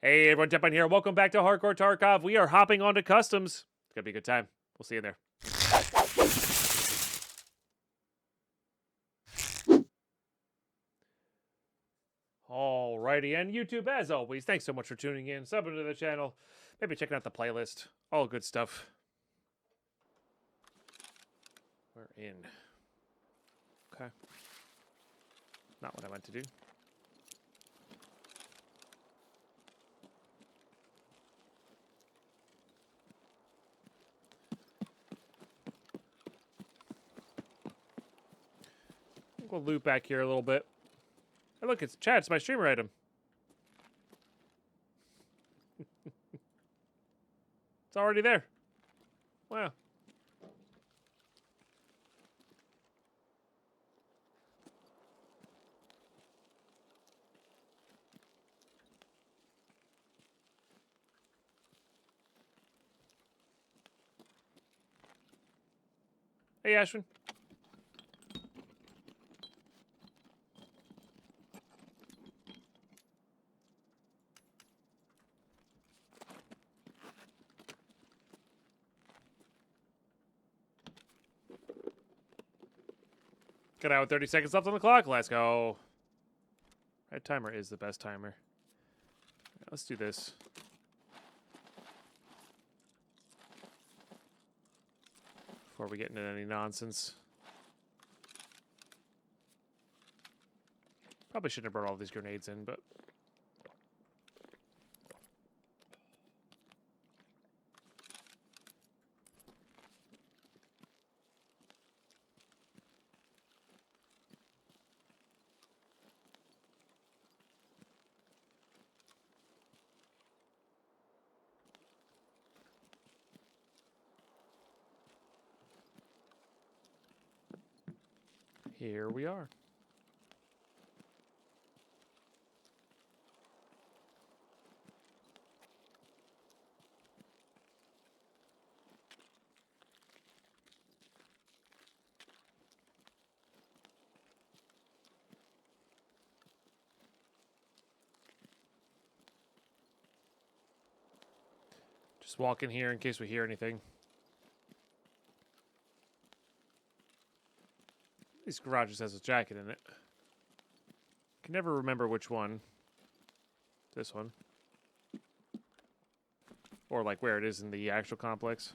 Hey everyone, Deadpine here. Welcome back to Hardcore Tarkov. We are hopping onto customs. It's gonna be a good time. We'll see you there. Alrighty, and YouTube, as always, thanks so much for tuning in, subbing to the channel, maybe checking out the playlist. All good stuff. We're in. Okay. Not what I meant to do. We'll loop back here a little bit. Hey, look, it's Chad. It's my streamer item. It's already there. Wow. Hey, Ashwin. Get out with 30 seconds left on the clock. Let's go. Red timer is the best timer. Yeah, let's do this. Before we get into any nonsense. Probably shouldn't have brought all these grenades in, but... here we are. Just walk in here in case we hear anything. These garages has a jacket in it. Can never remember which one. This one. Or like where it is in the actual complex.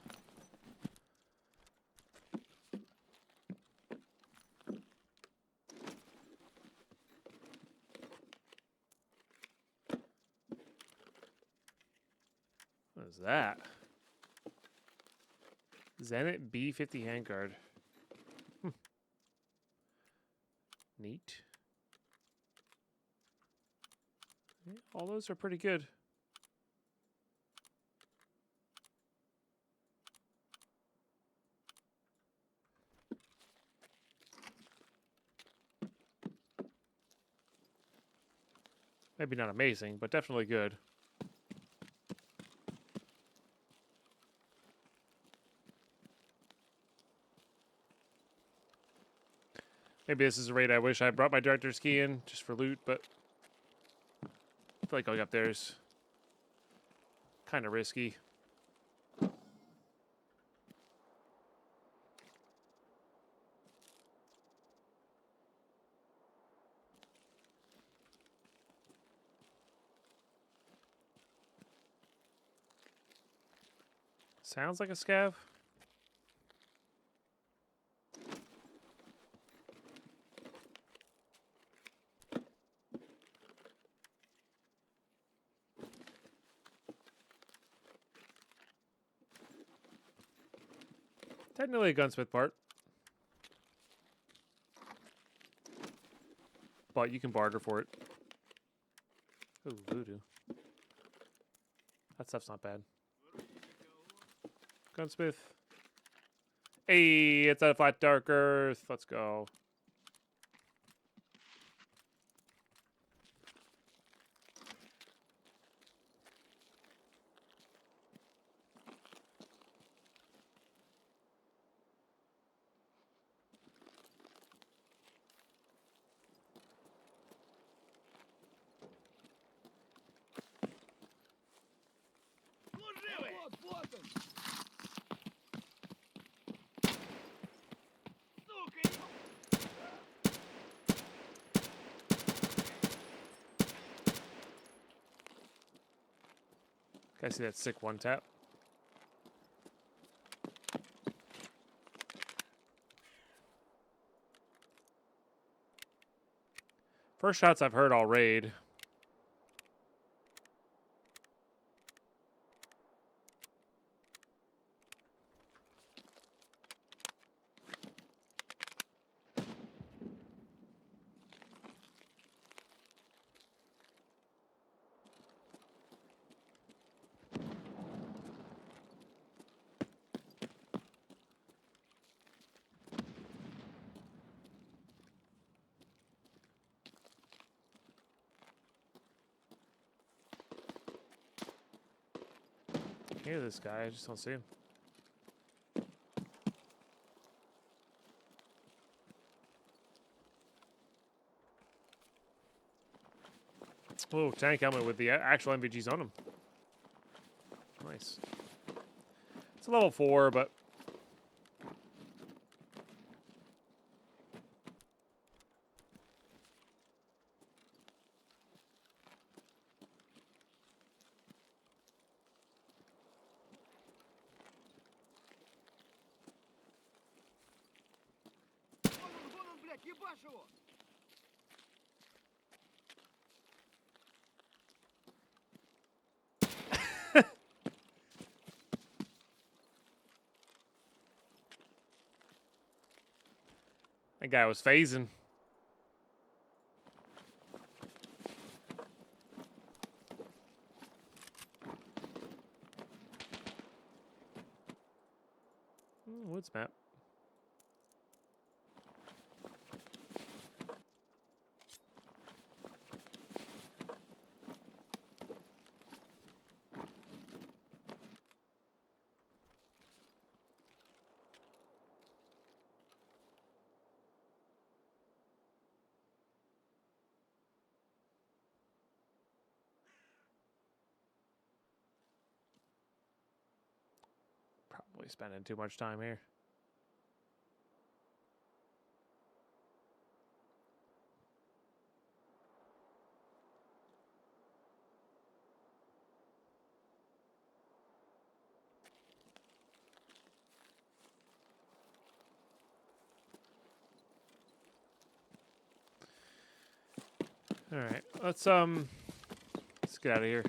What is that? Zenit B50 handguard. Neat. Yeah, all those are pretty good. Maybe not amazing, but definitely good. Maybe this is a raid I wish I brought my director's key in just for loot, but I feel like going up there is kind of risky. Sounds like a scav. Technically a gunsmith part. But you can barter for it. Ooh, voodoo. That stuff's not bad. Gunsmith. Hey, it's a flat dark earth. Let's go. Guys, see that sick one tap? First shots I've heard all raid. I hear this guy, I just don't see him. Oh, tank helmet with the actual MVGs on him. Nice. It's a level 4, but that guy was phasing. Woods map. Probably spending too much time here. All right, let's get out of here.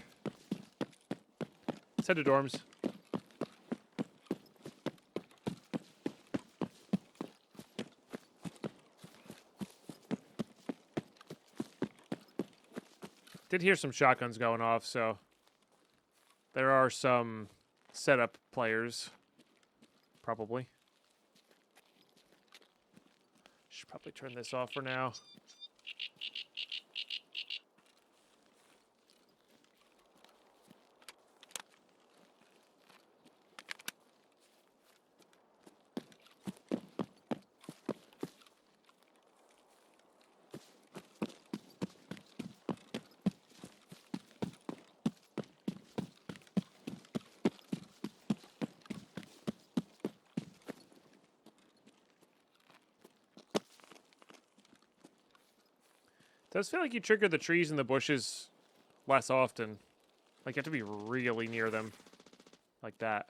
Let's head to dorms. Did hear some shotguns going off, so there are some setup players, probably. Should probably turn this off for now. Does feel like you trigger the trees and the bushes less often. Like you have to be really near them, like that,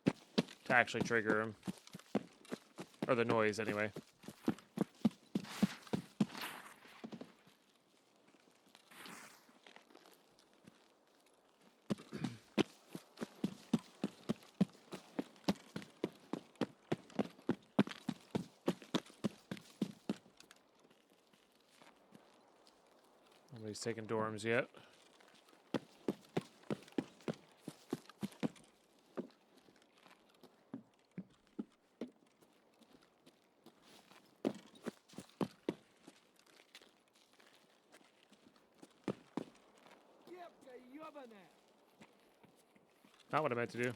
to actually trigger them, or the noise anyway. Nobody's taking dorms yet. Not what I meant to do.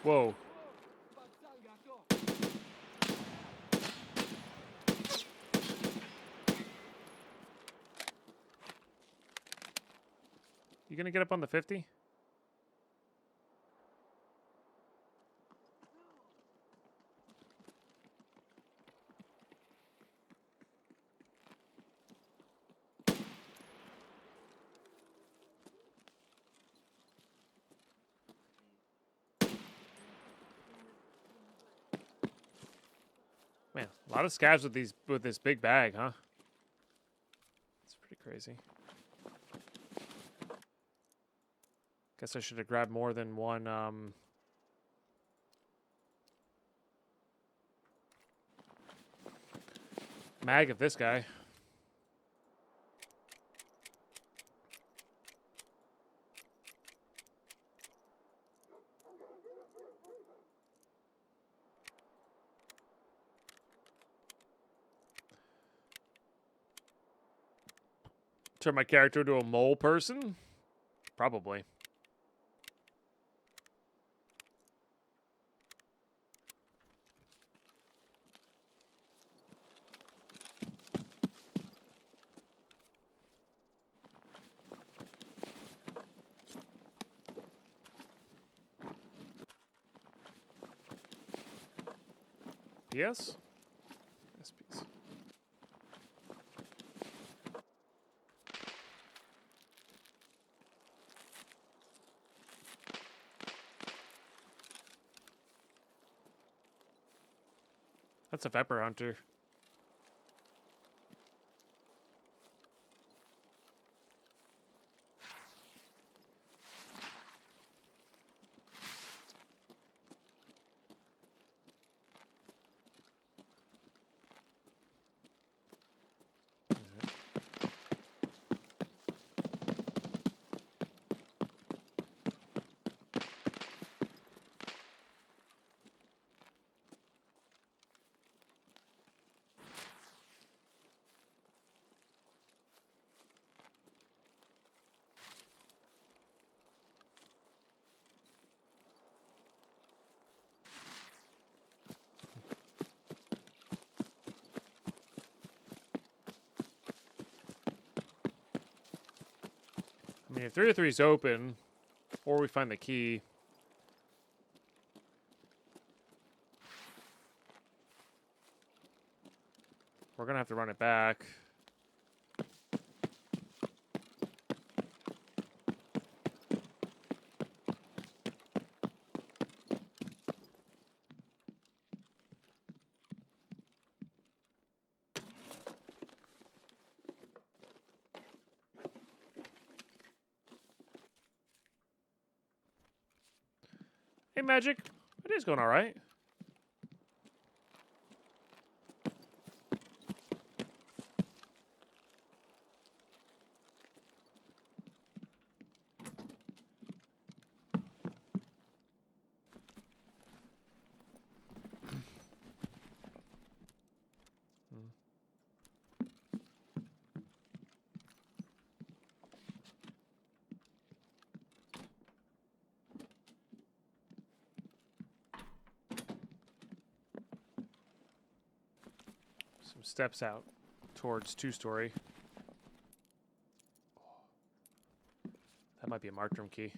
Whoa. You gonna get up on the 50? A lot of scavs with this big bag, huh? It's pretty crazy. Guess I should have grabbed more than one. Mag of this guy. Turn my character into a mole person? Probably. Yes? Yes, please. That's a Pepper Hunter. I mean, if 303 is open, or we find the key. We're going to have to run it back. Hey, Magic. It is going all right. Some steps out towards two-story. That might be a marked room key.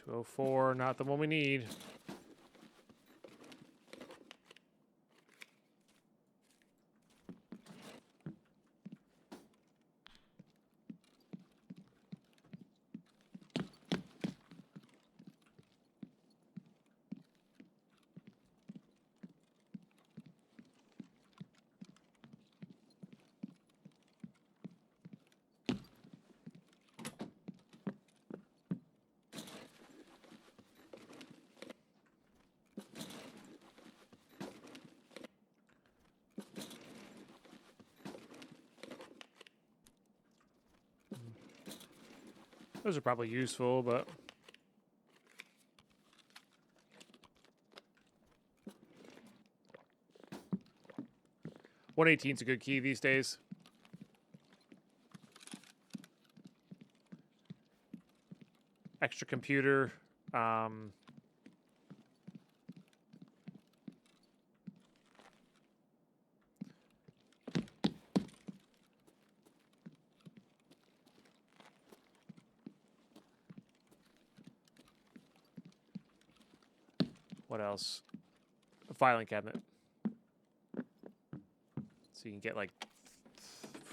.204, not the one we need. Those are probably useful, but 118's a good key these days. Extra computer. What else? A filing cabinet. So you can get like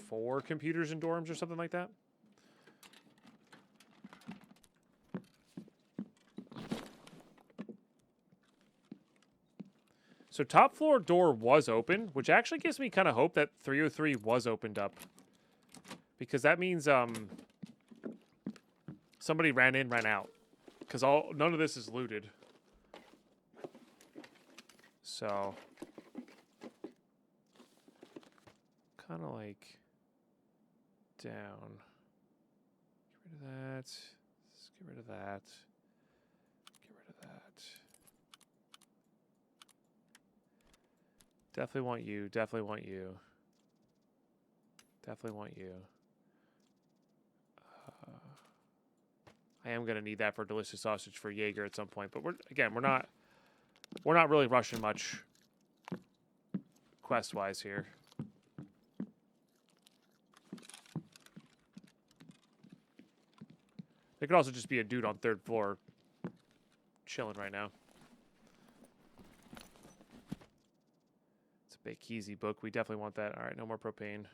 4 computers in dorms or something like that. So top floor door was open, which actually gives me kind of hope that 303 was opened up. Because that means somebody ran in, ran out. Because none of this is looted. So kind of like down. Get rid of that. Let's get rid of that. Get rid of that. Definitely want you. Definitely want you. Definitely want you. I am gonna need that for delicious sausage for Jaeger at some point, but we're not really rushing much quest wise here. There could also just be a dude on 3rd floor chilling right now. It's a big Keezy book. We definitely want that. All right, no more propane.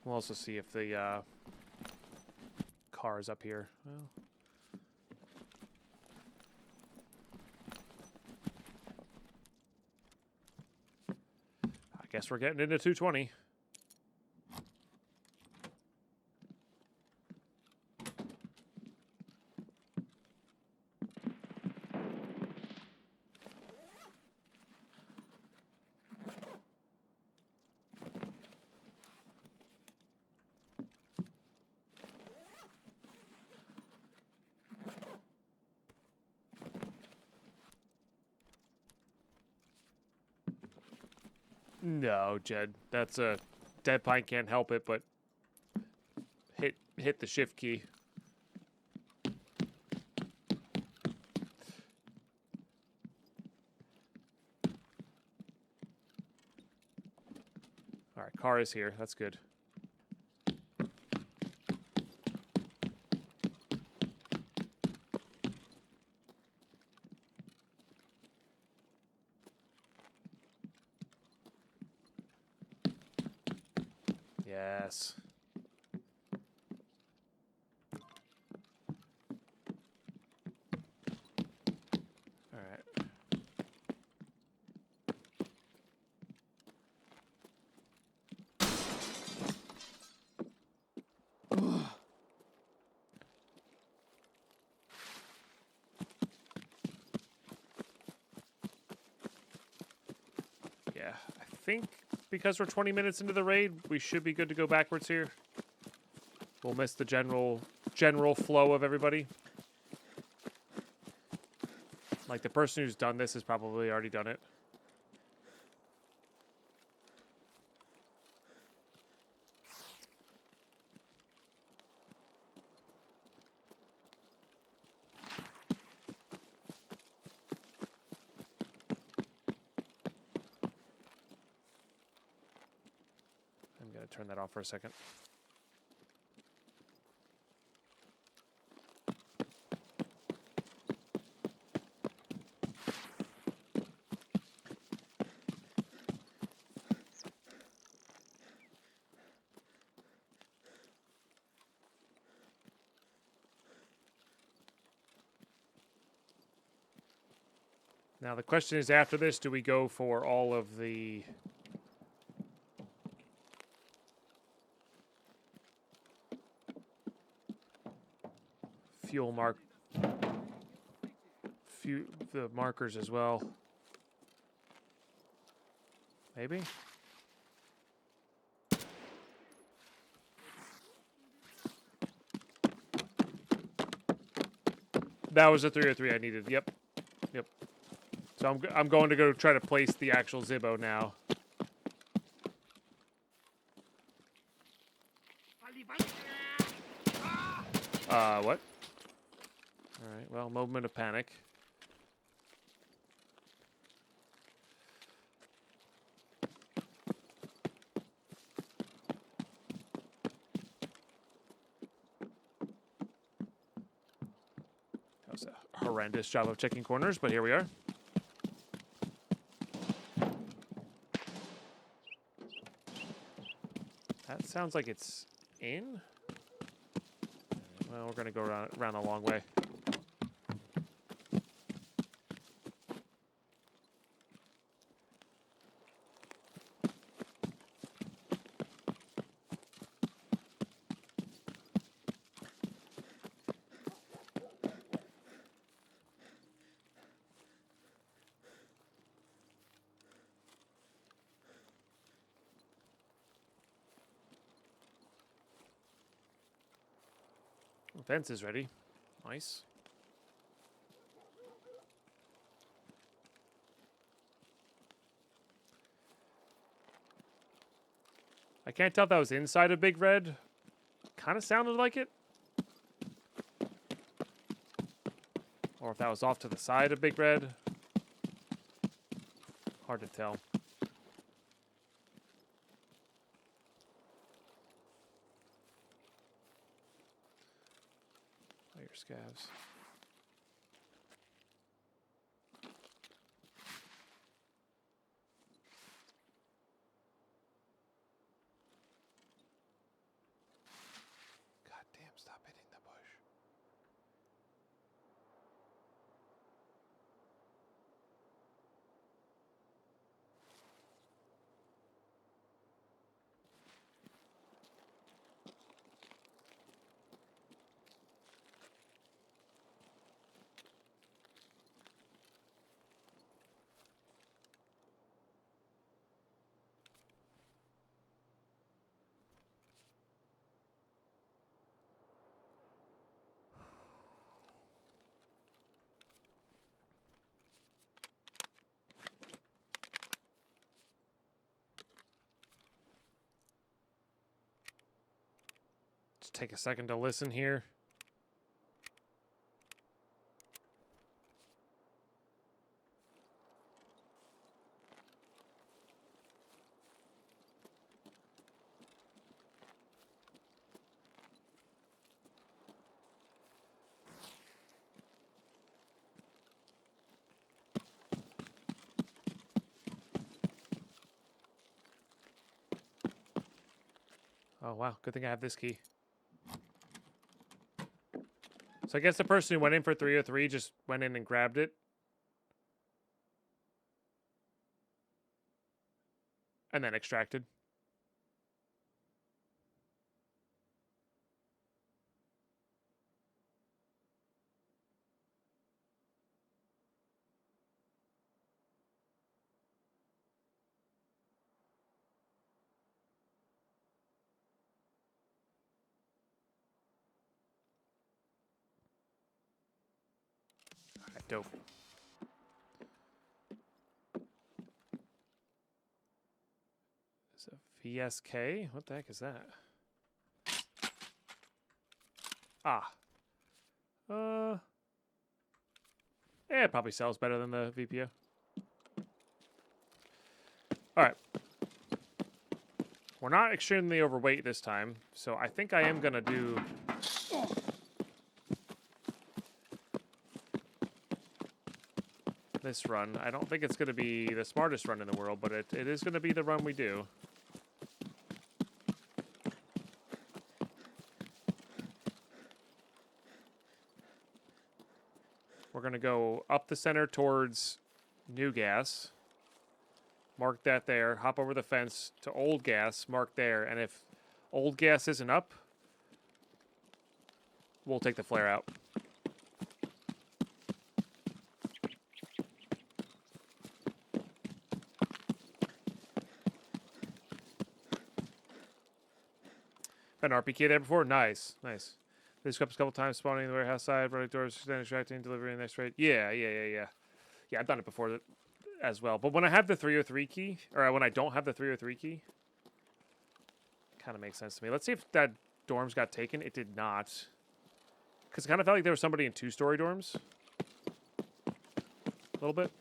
We'll also see if the car is up here. Well, I guess we're getting into 220. No, Jed. That's a Deadpine can't help it, but hit the shift key. All right, car is here. That's good. Yes. All right. Yeah, I think because we're 20 minutes into the raid, we should be good to go backwards here. We'll miss the general flow of everybody. Like, the person who's done this has probably already done it. I'm going to turn that off for a second. Now, the question is, after this, do we go for all of the the markers as well. Maybe? That was a 303 I needed. Yep. Yep. So I'm going to go try to place the actual Zibbo now. What? Alright, well, moment of panic. That was a horrendous job of checking corners, but here we are. That sounds like it's in. Well, we're going to go around a long way. Fence is ready. Nice. I can't tell if that was inside of Big Red. Kind of sounded like it. Or if that was off to the side of Big Red. Hard to tell. Oh, your scavs. God damn, stop hitting the bush. Just take a second to listen here. Oh, wow. Good thing I have this key. So I guess the person who went in for 303 just went in and grabbed it. And then extracted. Alright, dope. It's a VSK? What the heck is that? Ah. Yeah, it probably sells better than the VPO. Alright. We're not extremely overweight this time, so I think I am going to do... this run. I don't think it's going to be the smartest run in the world, but it is going to be the run we do. We're going to go up the center towards New Gas. Mark that there. Hop over the fence to Old Gas. Mark there. And if Old Gas isn't up, we'll take the flare out. An RPK there before? Nice, nice. They scrapped a couple times, spawning in the warehouse side, running doors, extracting, delivering next rate. Yeah. Yeah, I've done it before as well. But when I have the 303 key, or when I don't have the 303 key, kind of makes sense to me. Let's see if that dorms got taken. It did not. Because it kind of felt like there was somebody in 2-story dorms. A little bit.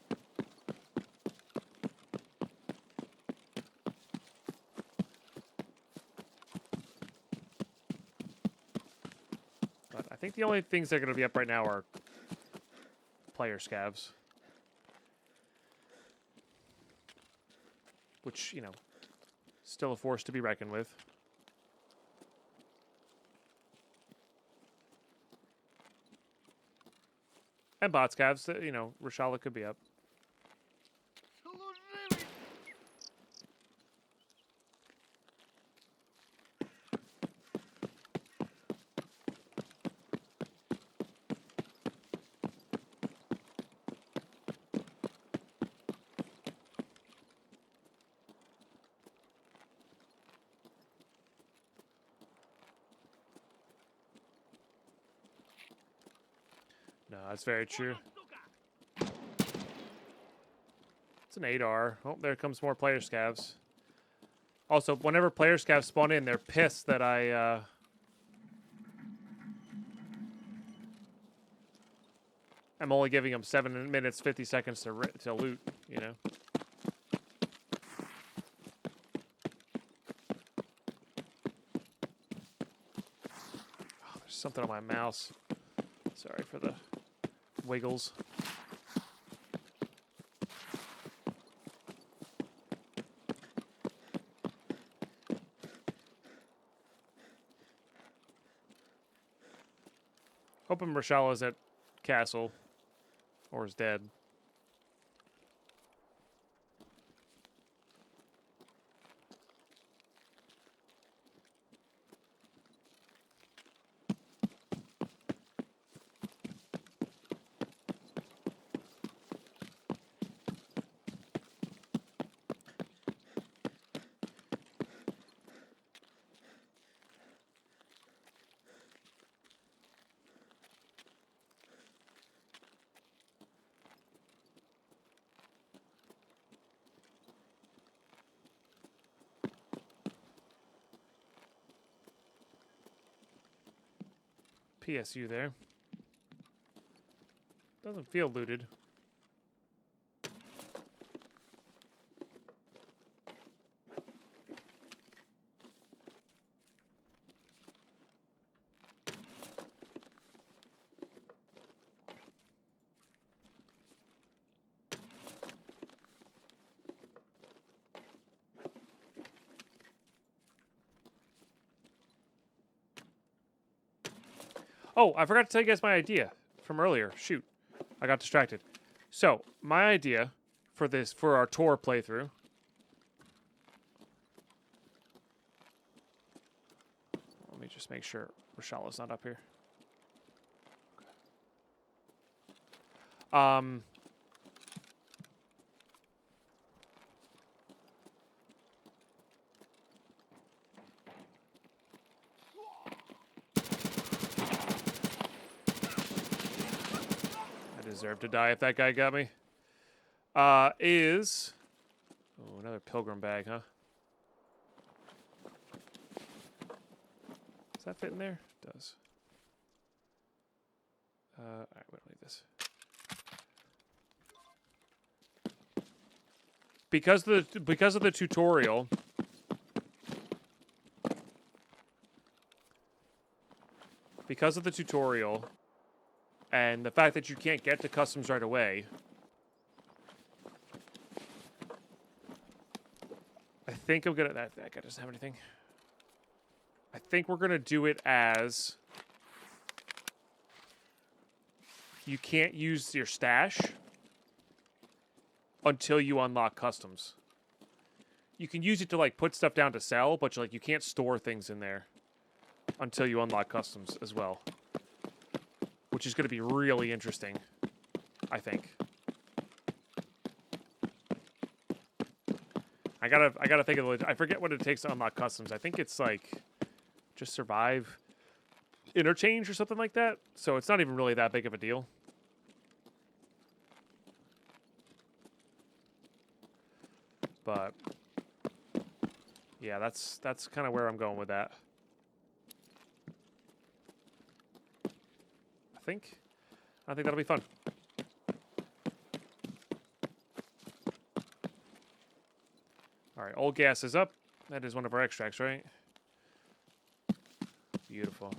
But I think the only things that are going to be up right now are player scavs. Which, you know, still a force to be reckoned with. And bot scavs, you know, Rashala could be up. No, that's very true. It's an 8R. Oh, there comes more player scavs. Also, whenever player scavs spawn in, they're pissed that I'm only giving them 7 minutes, 50 seconds to loot, you know? Oh, there's something on my mouse. Sorry for the wiggles. Hoping Rashala's at castle or is dead. PSU there. Doesn't feel looted. Oh, I forgot to tell you guys my idea from earlier. Shoot. I got distracted. So, my idea for our tour playthrough. Let me just make sure Rashala's not up here. Deserve to die if that guy got me. Oh, another pilgrim bag, huh? Does that fit in there? It does. Alright, we don't need this. Because of the tutorial. Because of the tutorial. And the fact that you can't get to customs right away, I think I'm gonna. That guy doesn't have anything. I think we're gonna do it as you can't use your stash until you unlock customs. You can use it to like put stuff down to sell, but you can't store things in there until you unlock customs as well. Which is going to be really interesting, I think. I gotta think of the. I forget what it takes to unlock customs. I think it's like just survive interchange or something like that. So it's not even really that big of a deal. But yeah, that's kind of where I'm going with that. I think that'll be fun. All right, old gas is up. That is one of our extracts, right? Beautiful.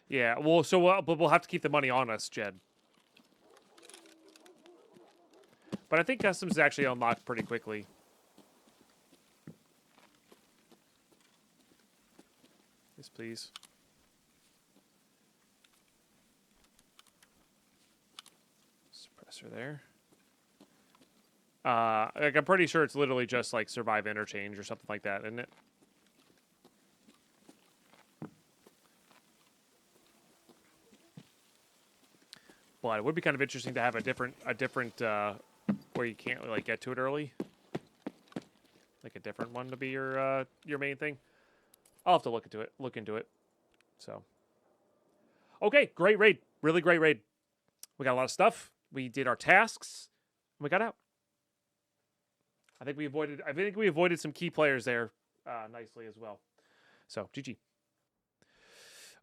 Yeah, well, but we'll have to keep the money on us, Jed. But I think customs is actually unlocked pretty quickly. Yes, please. Suppressor there. Like I'm pretty sure it's literally just like survive interchange or something like that, isn't it? But it would be kind of interesting to have a different where you can't like get to it early. Like a different one to be your main thing. I'll have to look into it. So, okay, great raid, really great raid. We got a lot of stuff. We did our tasks. And we got out. I think we avoided some key players there nicely as well. So, GG.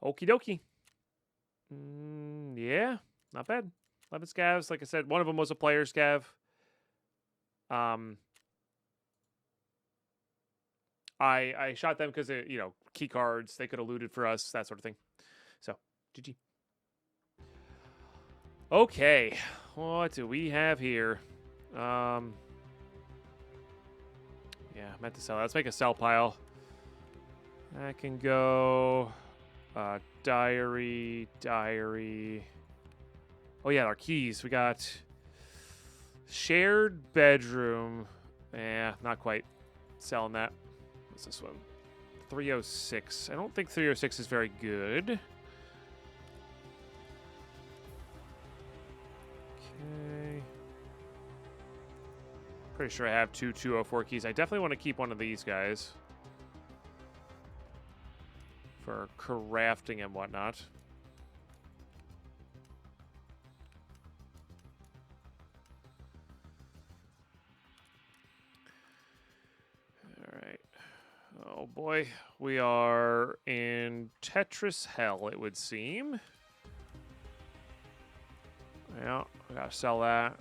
Okie dokie. Yeah, not bad. 11 scavs. Like I said, one of them was a player scav. I shot them because you know, key cards. They could have looted for us, that sort of thing. So, GG. Okay, what do we have here? Yeah, meant to sell. Let's make a sell pile. That can go. Diary. Oh yeah, our keys. We got shared bedroom. Yeah, not quite. Selling that. What's this one? 306. I don't think 306 is very good. Okay. Pretty sure I have 204 keys. I definitely want to keep one of these guys for crafting and whatnot. All right. Oh boy, we are in Tetris hell, it would seem. Yeah, I gotta sell that.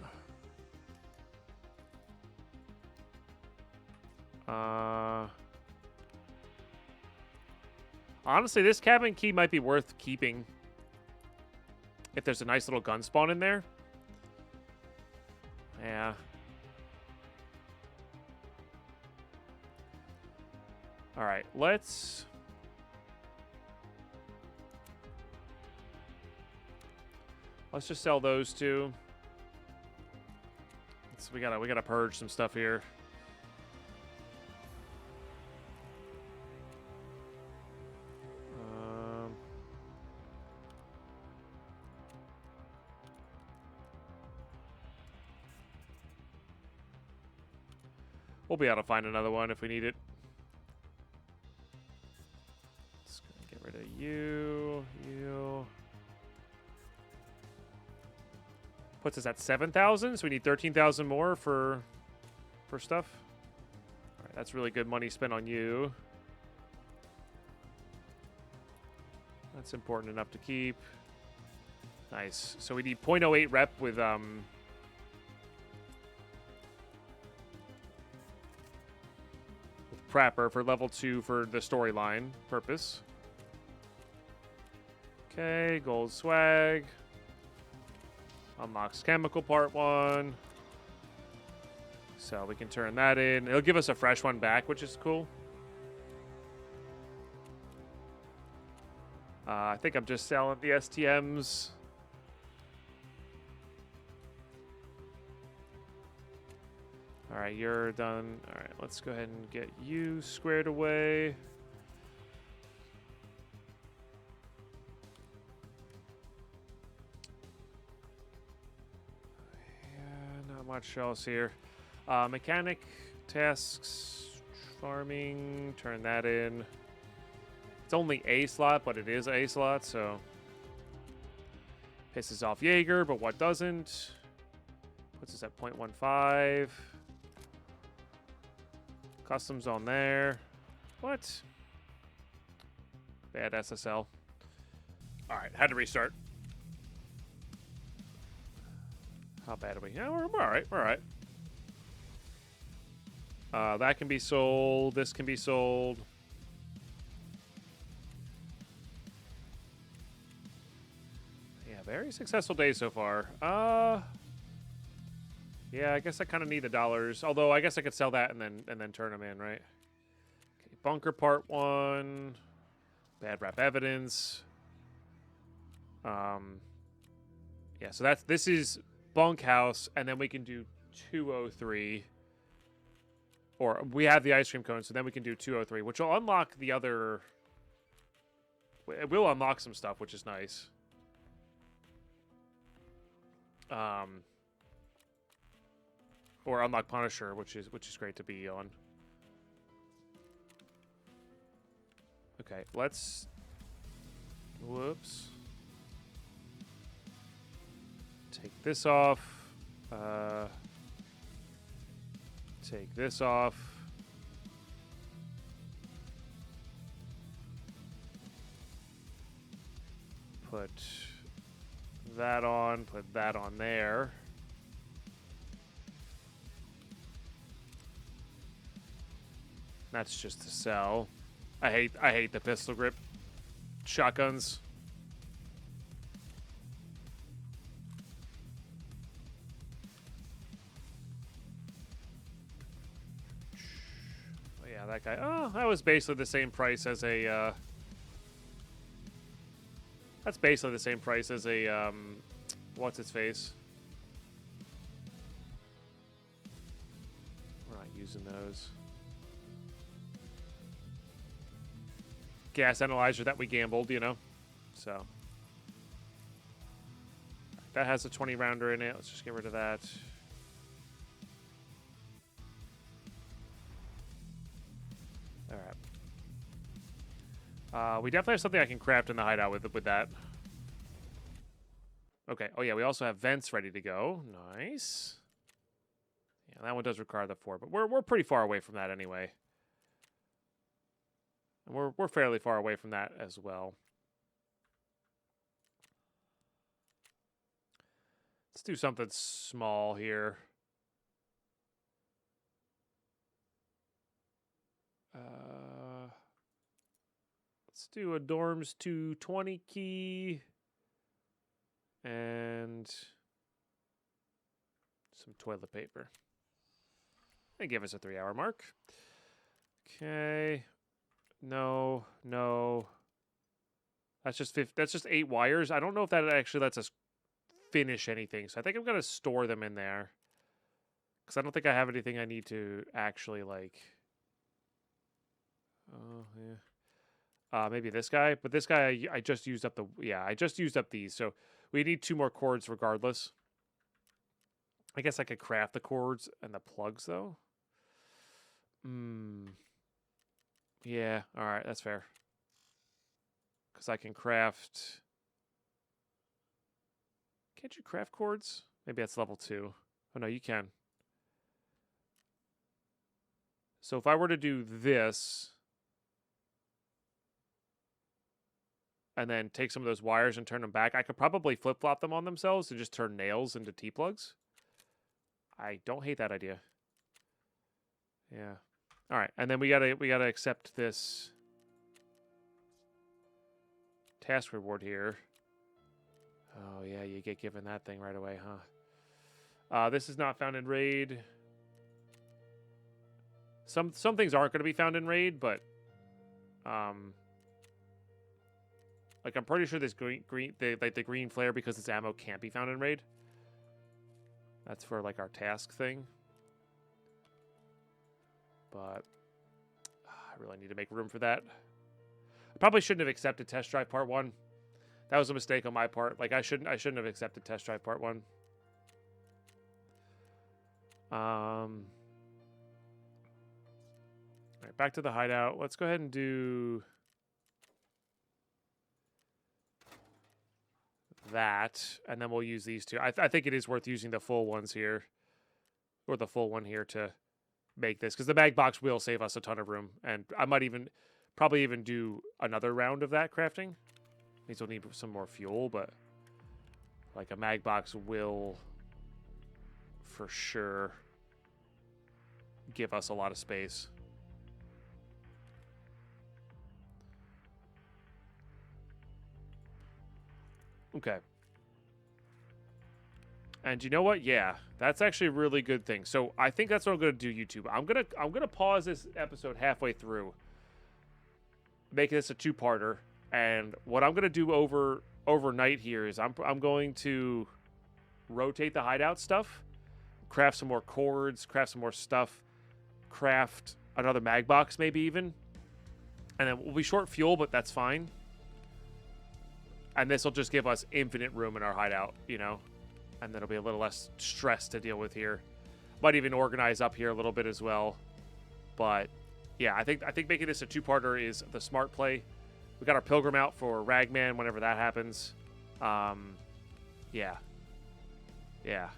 Honestly, this cabin key might be worth keeping if there's a nice little gun spawn in there. Yeah. All right, let's just sell those two. We gotta purge some stuff here. We'll be able to find another one if we need it. Let's get rid of you. Puts us at 7,000, so we need 13,000 more for stuff. All right, that's really good money spent on you. That's important enough to keep. Nice. So we need 0.08 rep with Prapper for level 2 for the storyline purpose. Okay, gold swag. Unlocks chemical part 1. So we can turn that in. It'll give us a fresh one back, which is cool. I think I'm just selling the STMs. All right, you're done. All right, let's go ahead and get you squared away. much else here. Mechanic tasks, farming, turn that in. It's only a slot, but it is a slot, so pisses off Jaeger, but what doesn't? Puts us at 0.15. Customs on there. What? Bad SSL. All right, had to restart. How bad are we? Yeah, we're all right. We're all right. That can be sold. This can be sold. Yeah, very successful day so far. Yeah, I guess I kind of need the dollars. Although I guess I could sell that and then turn them in, right? Okay, bunker part 1. Bad rap evidence. Yeah, so this is bunkhouse, and then we can do 203. Or we have the ice cream cone, so then we can do 203, which will unlock the other. It will unlock some stuff, which is nice. Or unlock Punisher, which is great to be on. Okay, let's. Whoops. Take this off. Take this off. Put that on. Put that on there. That's just to sell. I hate the pistol grip shotguns. Oh, yeah, that guy. Oh, that was basically the same price as a. That's basically the same price as a. What's its face? We're not using those. Gas analyzer that we gambled, you know. So that has a 20 rounder in it. Let's just get rid of that. All right. We definitely have something I can craft in the hideout with that. Okay. Oh yeah, we also have vents ready to go. Nice. Yeah, that one does require the 4, but we're pretty far away from that anyway. And we're fairly far away from that as well. Let's do something small here. Let's do a dorms 220 key. And some toilet paper. They give us a 3-hour mark. Okay. No. That's just 8 wires. I don't know if that actually lets us finish anything. So I think I'm going to store them in there. Because I don't think I have anything I need to actually, like... Oh, yeah. Maybe this guy. But this guy, I just used up the... Yeah, I just used up these. So we need 2 more cords regardless. I guess I could craft the cords and the plugs, though. Yeah, all right, that's fair. Because I can craft... Can't you craft cords? Maybe that's level 2. Oh, no, you can. So if I were to do this... and then take some of those wires and turn them back, I could probably flip-flop them on themselves to just turn nails into T-plugs. I don't hate that idea. Yeah. All right, and then we gotta accept this task reward here. Oh yeah, you get given that thing right away, huh? This is not found in raid. Some things aren't going to be found in raid, but like I'm pretty sure this the green flare, because it's ammo, can't be found in raid. That's for like our task thing. But I really need to make room for that. I probably shouldn't have accepted test drive part 1. That was a mistake on my part. Like I shouldn't have accepted test drive part 1. All right, back to the hideout. Let's go ahead and do that, and then we'll use these two. I think it is worth using the full ones here, or the full one here to make this, because the mag box will save us a ton of room, and I might probably even do another round of that crafting. Means we'll need some more fuel, but like a mag box will for sure give us a lot of space. Okay. And you know what? Yeah, that's actually a really good thing. So I think that's what I'm gonna do, YouTube. I'm gonna pause this episode halfway through, make this a two-parter, and what I'm gonna do overnight here is I'm going to rotate the hideout stuff, craft some more cords, craft some more stuff, craft another mag box maybe even, and then we'll be short fuel, but that's fine. And this will just give us infinite room in our hideout, you know? And then it'll be a little less stress to deal with here. Might even organize up here a little bit as well. But yeah, I think making this a two-parter is the smart play. We got our Pilgrim out for Ragman whenever that happens. Yeah. Yeah.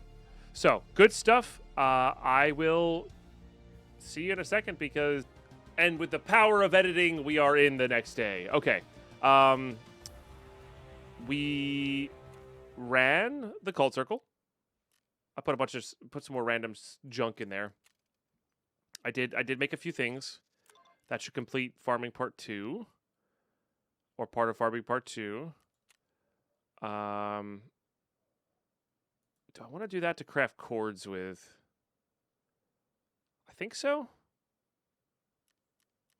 So, good stuff. I will see you in a second because... And with the power of editing, we are in the next day. Okay. We ran the cult circle. I put some more random junk in there. I did make a few things. That should complete farming part 2. Or part of farming part 2. Do I want to do that to craft cords with? I think so.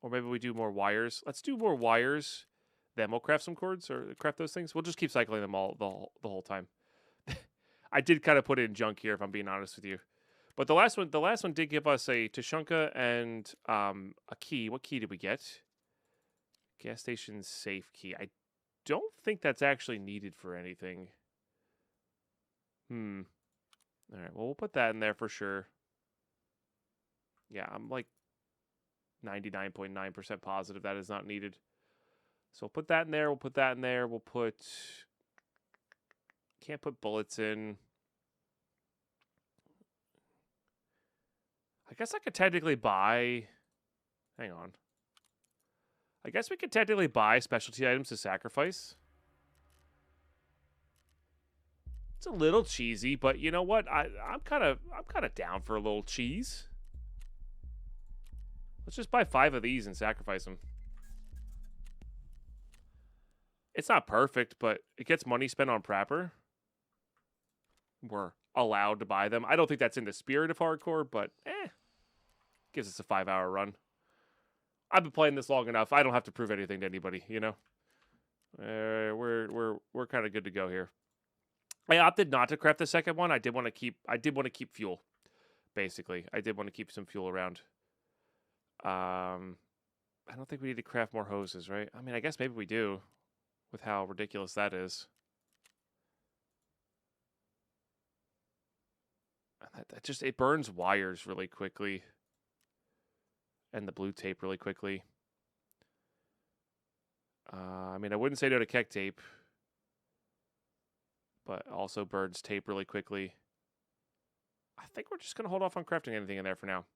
Or maybe we do more wires. Let's do more wires. Then we'll craft some cords or craft those things. We'll just keep cycling them all the whole time. I did kind of put in junk here, if I'm being honest with you. But the last one did give us a Tushonka and a key. What key did we get? Gas station safe key. I don't think that's actually needed for anything. All right, well, we'll put that in there for sure. Yeah, I'm like 99.9% positive that is not needed. So we'll put that in there. We'll put that in there. We'll put... Can't put bullets in. I guess I could technically buy... Hang on. I guess we could technically buy specialty items to sacrifice. It's a little cheesy, but you know what? I'm kind of down for a little cheese. Let's just buy 5 of these and sacrifice them. It's not perfect, but it gets money spent on Prapper. We're allowed to buy them. I don't think that's in the spirit of hardcore, but gives us a 5-hour run. I've been playing this long enough. I don't have to prove anything to anybody, you know. We're kind of good to go here. I opted not to craft the second one. I did want to keep fuel. Basically, I did want to keep some fuel around. I don't think we need to craft more hoses, right? I mean, I guess maybe we do, with how ridiculous that is. That just, it burns wires really quickly. And the blue tape really quickly. I mean, I wouldn't say no to Keck tape. But also burns tape really quickly. I think we're just going to hold off on crafting anything in there for now.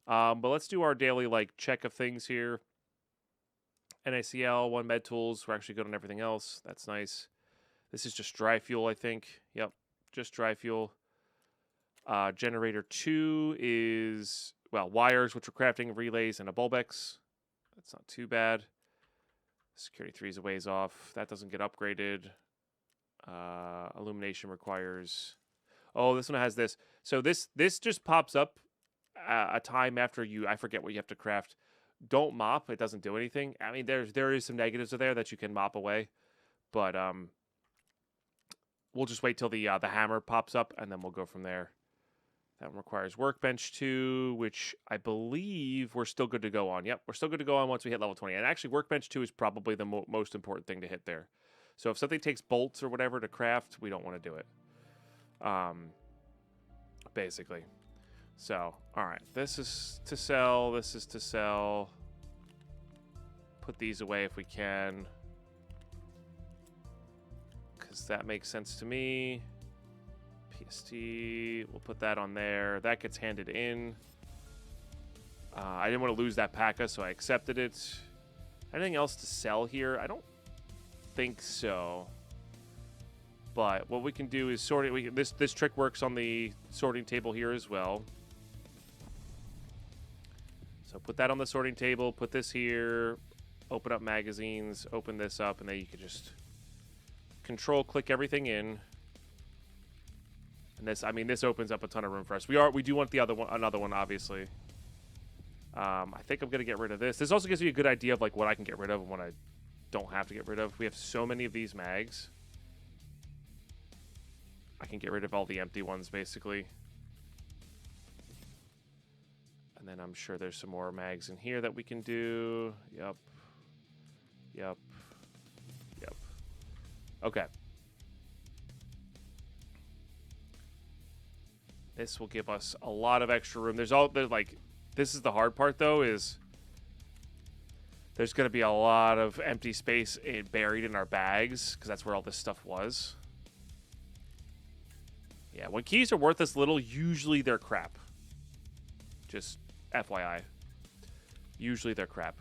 But let's do our daily check of things here. NaCl, 1 med tools. We're actually good on everything else. That's nice. This is just dry fuel, I think. Yep, just dry fuel. Generator 2 is, well, wires, which we're crafting, relays, and a Bulbex. That's not too bad. Security 3 is a ways off. That doesn't get upgraded. Illumination requires... Oh, this one has this. So this just pops up a time after you... I forget what you have to craft. Don't mop. It doesn't do anything. I mean, there is some negatives there that you can mop away. But we'll just wait till the hammer pops up, and then we'll go from there. That one requires Workbench 2, which I believe we're still good to go on. Yep, we're still good to go on once we hit level 20. And actually, Workbench 2 is probably the most important thing to hit there. So if something takes bolts or whatever to craft, we don't want to do it. Basically. So, all right, this is to sell. This is to sell. Put these away if we can, because that makes sense to me. PST, we'll put that on there. That gets handed in. I didn't want to lose that P.A.K.A., so I accepted it. Anything else to sell here? I don't think so. But what we can do is sort it. This trick works on the sorting table here as well. So put that on the sorting table. Put this here. Open up magazines. Open this up, and then you can just control-click everything in. And this, I mean, this opens up a ton of room for us. We do want the other one, another one, obviously. I think I'm gonna get rid of this. This also gives you a good idea of like what I can get rid of and what I don't have to get rid of. We have so many of these mags. I can get rid of all the empty ones, basically. And then I'm sure there's some more mags in here that we can do. Yep. Yep. Yep. Okay. This will give us a lot of extra room. There's like, this is the hard part, though, is there's going to be a lot of empty space buried in our bags, because that's where all this stuff was. Yeah, when keys are worth this little, usually they're crap. Just FYI. Usually they're crap.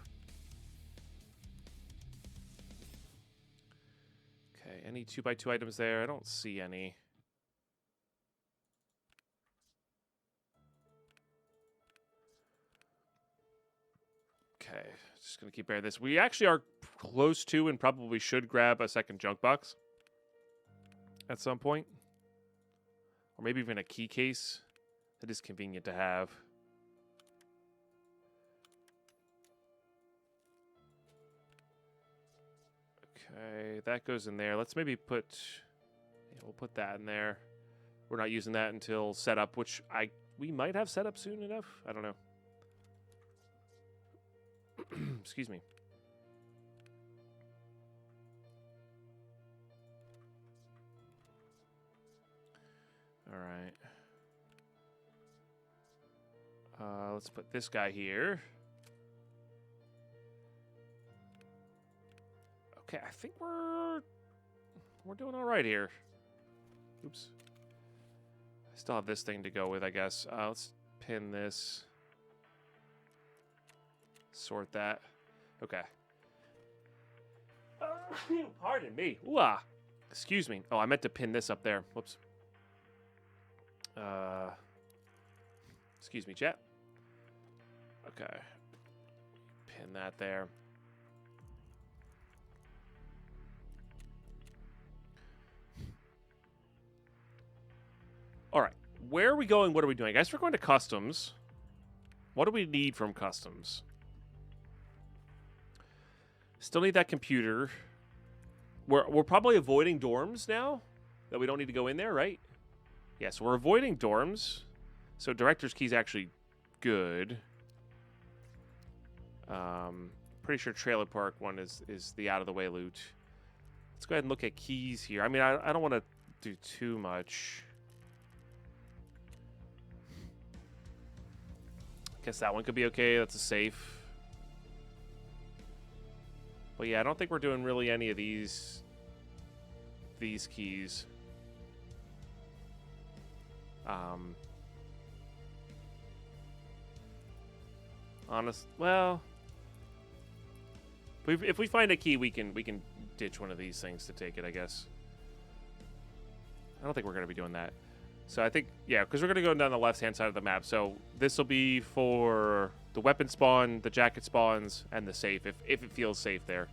Okay, any 2x2 items there? I don't see any. Okay, just going to keep bearing this. We actually are close to and probably should grab a second junk box at some point. Or maybe even a key case. That is convenient to have. Okay, that goes in there. Let's maybe put... Yeah, we'll put that in there. We're not using that until setup, which we might have setup soon enough. I don't know. Excuse me. All right. Let's put this guy here. Okay, I think we're doing all right here. Oops. I still have this thing to go with, I guess. Let's pin this. Sort that. Okay. Pardon me. Ooh, excuse me. Oh, I meant to pin this up there. Whoops. Excuse me, chat. Okay. Pin that there. All right. Where are we going? What are we doing? I guess we're going to customs. What do we need from customs? Still need that computer. We're probably avoiding dorms now. That we don't need to go in there, right? Yeah, so we're avoiding dorms. So director's key is actually good. Pretty sure trailer park one is the out-of-the-way loot. Let's go ahead and look at keys here. I mean, I don't want to do too much. Guess that one could be okay. That's a safe. But yeah, I don't think we're doing really any of these keys. Well, if we find a key, we can ditch one of these things to take it, I guess. I don't think we're going to be doing that. So I think, yeah, because we're going to go down the left-hand side of the map. So this will be for the weapon spawn, the jacket spawns, and the safe, if it feels safe there.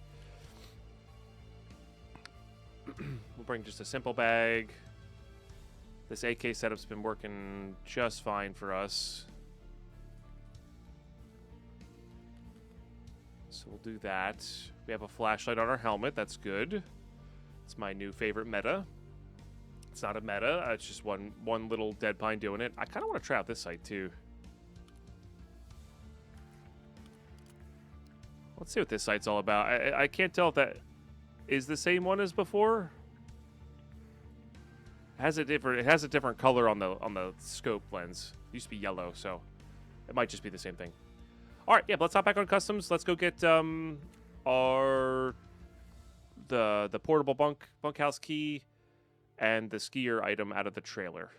We'll bring just a simple bag. This AK setup's been working just fine for us. So we'll do that. We have a flashlight on our helmet. That's good. It's my new favorite meta. It's not a meta. It's just one little Deadpine doing it. I kind of want to try out this site, too. Let's see what this site's all about. I can't tell if that is the same one as before. It has a different color on the scope lens. used to be yellow, so it might just be the same thing. All right, yeah, but let's hop back on customs. Let's go get our the portable bunkhouse key and the skier item out of the trailer.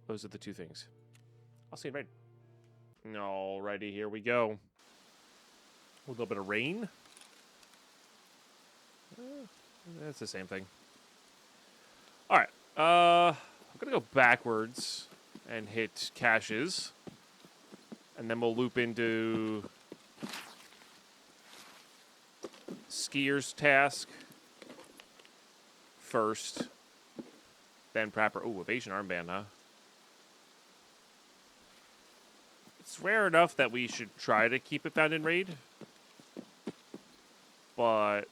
Those are the two things. I'll see you in raid. Alrighty, here we go. A little bit of rain. That's the same thing. All right. I'm gonna go backwards and hit caches, and then we'll loop into skier's task first, then prepper. Oh, evasion armband, huh? It's rare enough that we should try to keep it found in raid, but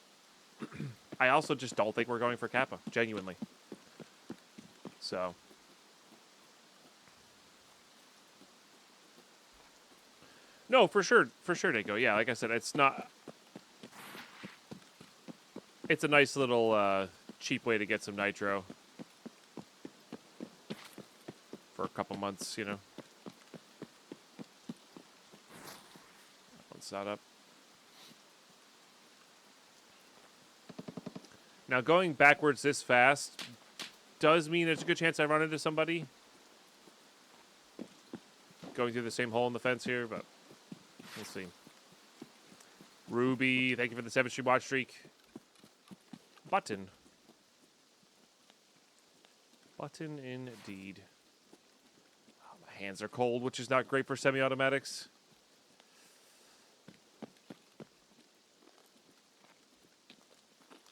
I also just don't think we're going for Kappa, genuinely. So, no, for sure, Nico. Yeah, like I said, it's not. It's a nice little cheap way to get some nitro for a couple months, you know. One side up. Now, going backwards this fast does mean there's a good chance I run into somebody going through the same hole in the fence here, but we'll see. Ruby, thank you for the 7-stream watch streak. Button indeed. Oh, my hands are cold, which is not great for semi-automatics.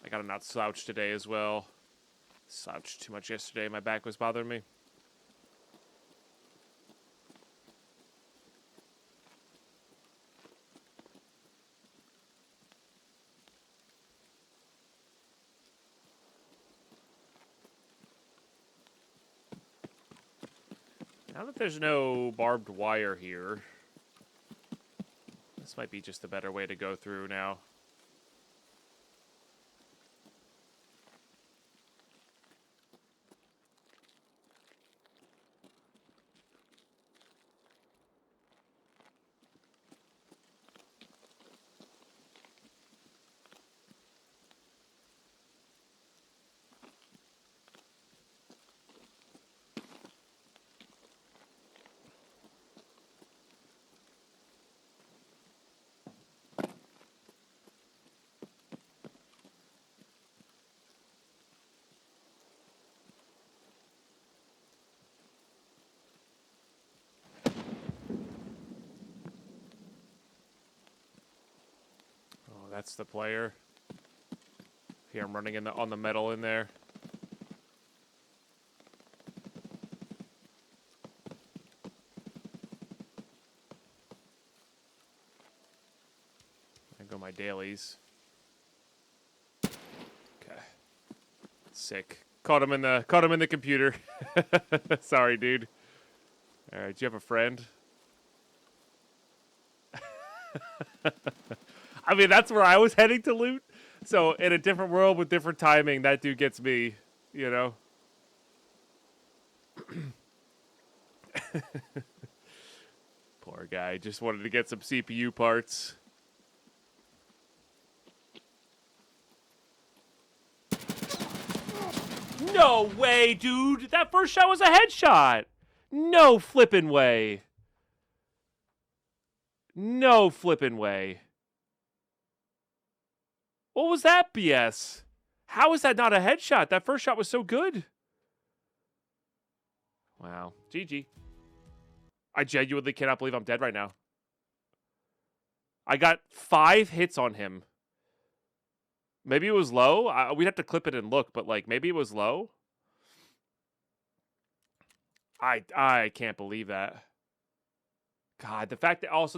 I gotta not slouch today as well. Slouched too much yesterday. My back was bothering me. Now that there's no barbed wire here, this might be just the better way to go through now. That's the player. Here I'm running on the metal in there. I go my dailies. Okay. Sick. Caught him in the computer. Sorry, dude. All right, do you have a friend? I mean, that's where I was heading to loot. So, in a different world with different timing, that dude gets me, you know? Poor guy. Just wanted to get some CPU parts. No way, dude! That first shot was a headshot! No flippin' way. No flippin' way. What was that BS? How is that not a headshot? That first shot was so good. Wow. GG. I genuinely cannot believe I'm dead right now. I got 5 hits on him. Maybe it was low. We'd have to clip it and look, but like maybe it was low. I can't believe that. God, the fact that I was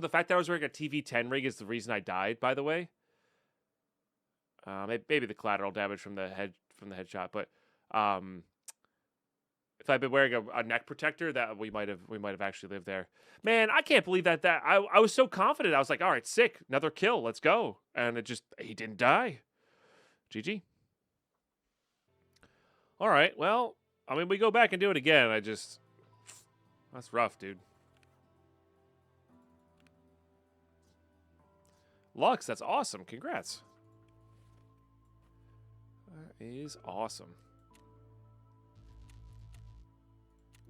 wearing a TV-10 rig is the reason I died, by the way. Maybe the collateral damage from the headshot, but if I'd been wearing a neck protector, that we might have actually lived there. Man, I can't believe that I was so confident. I was like, all right, sick, another kill, let's go, and he didn't die. GG. All right, well, I mean, we go back and do it again. That's rough, dude. Lux, that's awesome. Congrats. That is awesome.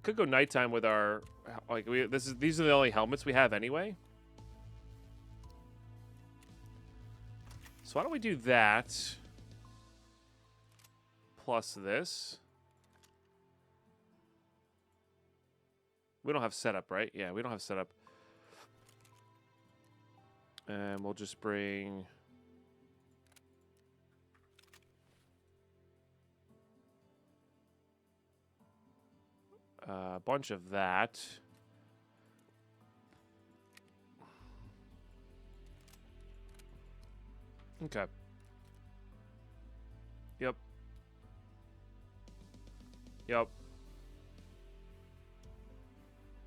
Could go nighttime with our these are the only helmets we have anyway. So why don't we do that plus this? We don't have setup, right? Yeah, we don't have setup. And we'll just bring a bunch of that. Okay. Yep. Yep.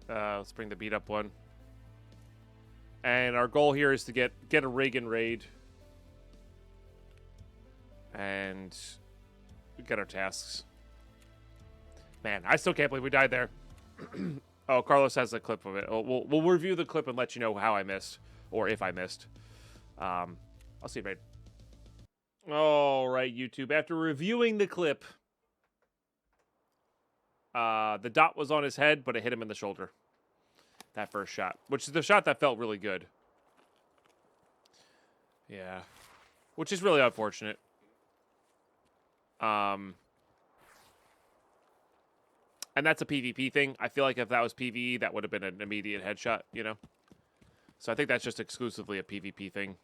Let's bring the beat up one. And our goal here is to get a rig and raid. And get our tasks. Man, I still can't believe we died there. Oh, Carlos has a clip of it. We'll review the clip and let you know how I missed. Or if I missed. I'll see you, raid. All right, YouTube. After reviewing the clip, the dot was on his head, but it hit him in the shoulder. That first shot. Which is the shot that felt really good. Yeah. Which is really unfortunate. And that's a PvP thing. I feel like if that was PvE, that would have been an immediate headshot, you know? So I think that's just exclusively a PvP thing.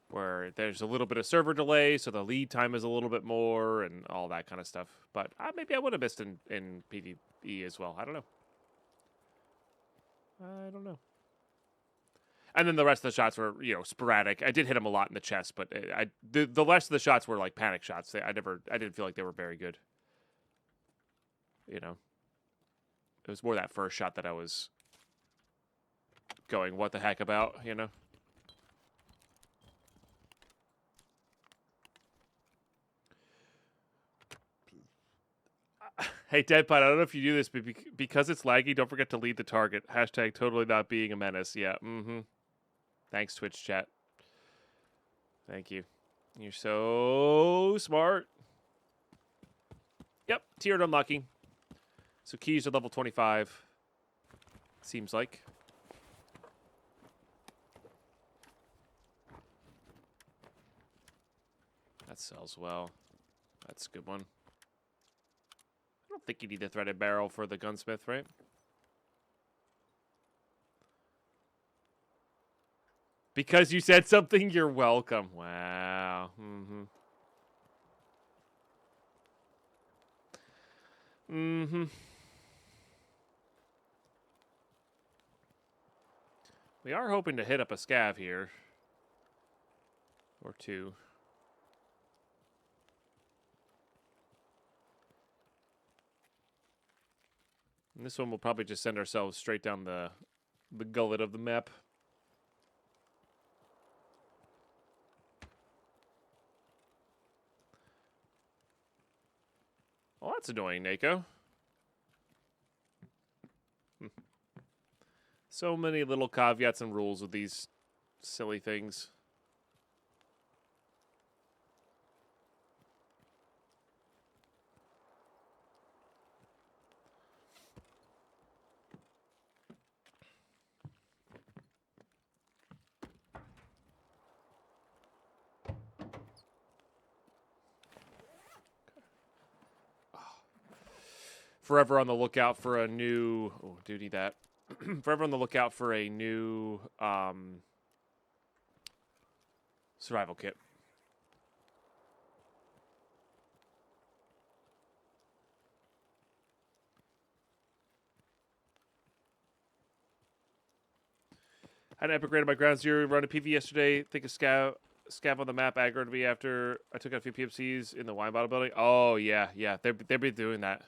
Where there's a little bit of server delay, so the lead time is a little bit more, and all that kind of stuff. But maybe I would have missed in PvE as well. I don't know. And then the rest of the shots were, you know, sporadic. I did hit him a lot in the chest, but the rest of the shots were like panic shots. I didn't feel like they were very good. You know, it was more that first shot that I was going, what the heck about, you know? Hey, Deadpine, I don't know if you do this, but because it's laggy, don't forget to lead the target. Hashtag totally not being a menace. Yeah, Thanks, Twitch chat. Thank you. You're so smart. Yep, tiered unlocking. So keys are level 25. Seems like. That sells well. That's a good one. I don't think you need a threaded barrel for the gunsmith, right? Because you said something, you're welcome. Wow. We are hoping to hit up a scav here. Or two. And this one will probably just send ourselves straight down the gullet of the map. Well, that's annoying, Nako. So many little caveats and rules with these silly things. Forever on the lookout for a new... Oh, do need that. Forever on the lookout for a new survival kit. Had an epic raid on my ground zero run a PV yesterday. Think a scav on the map aggroed me after I took out a few PMCs in the wine bottle building. Oh, yeah. They've been doing that.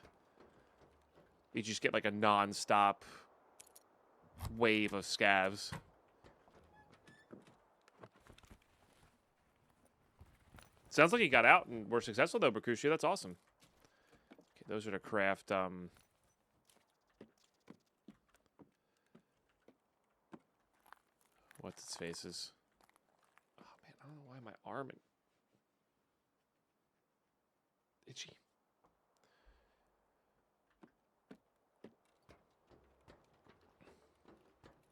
You just get like a non-stop wave of scavs. Sounds like he got out and were successful though, Bakushi. That's awesome. Okay, those are to craft What's its faces? Oh man, I don't know why my arm itchy.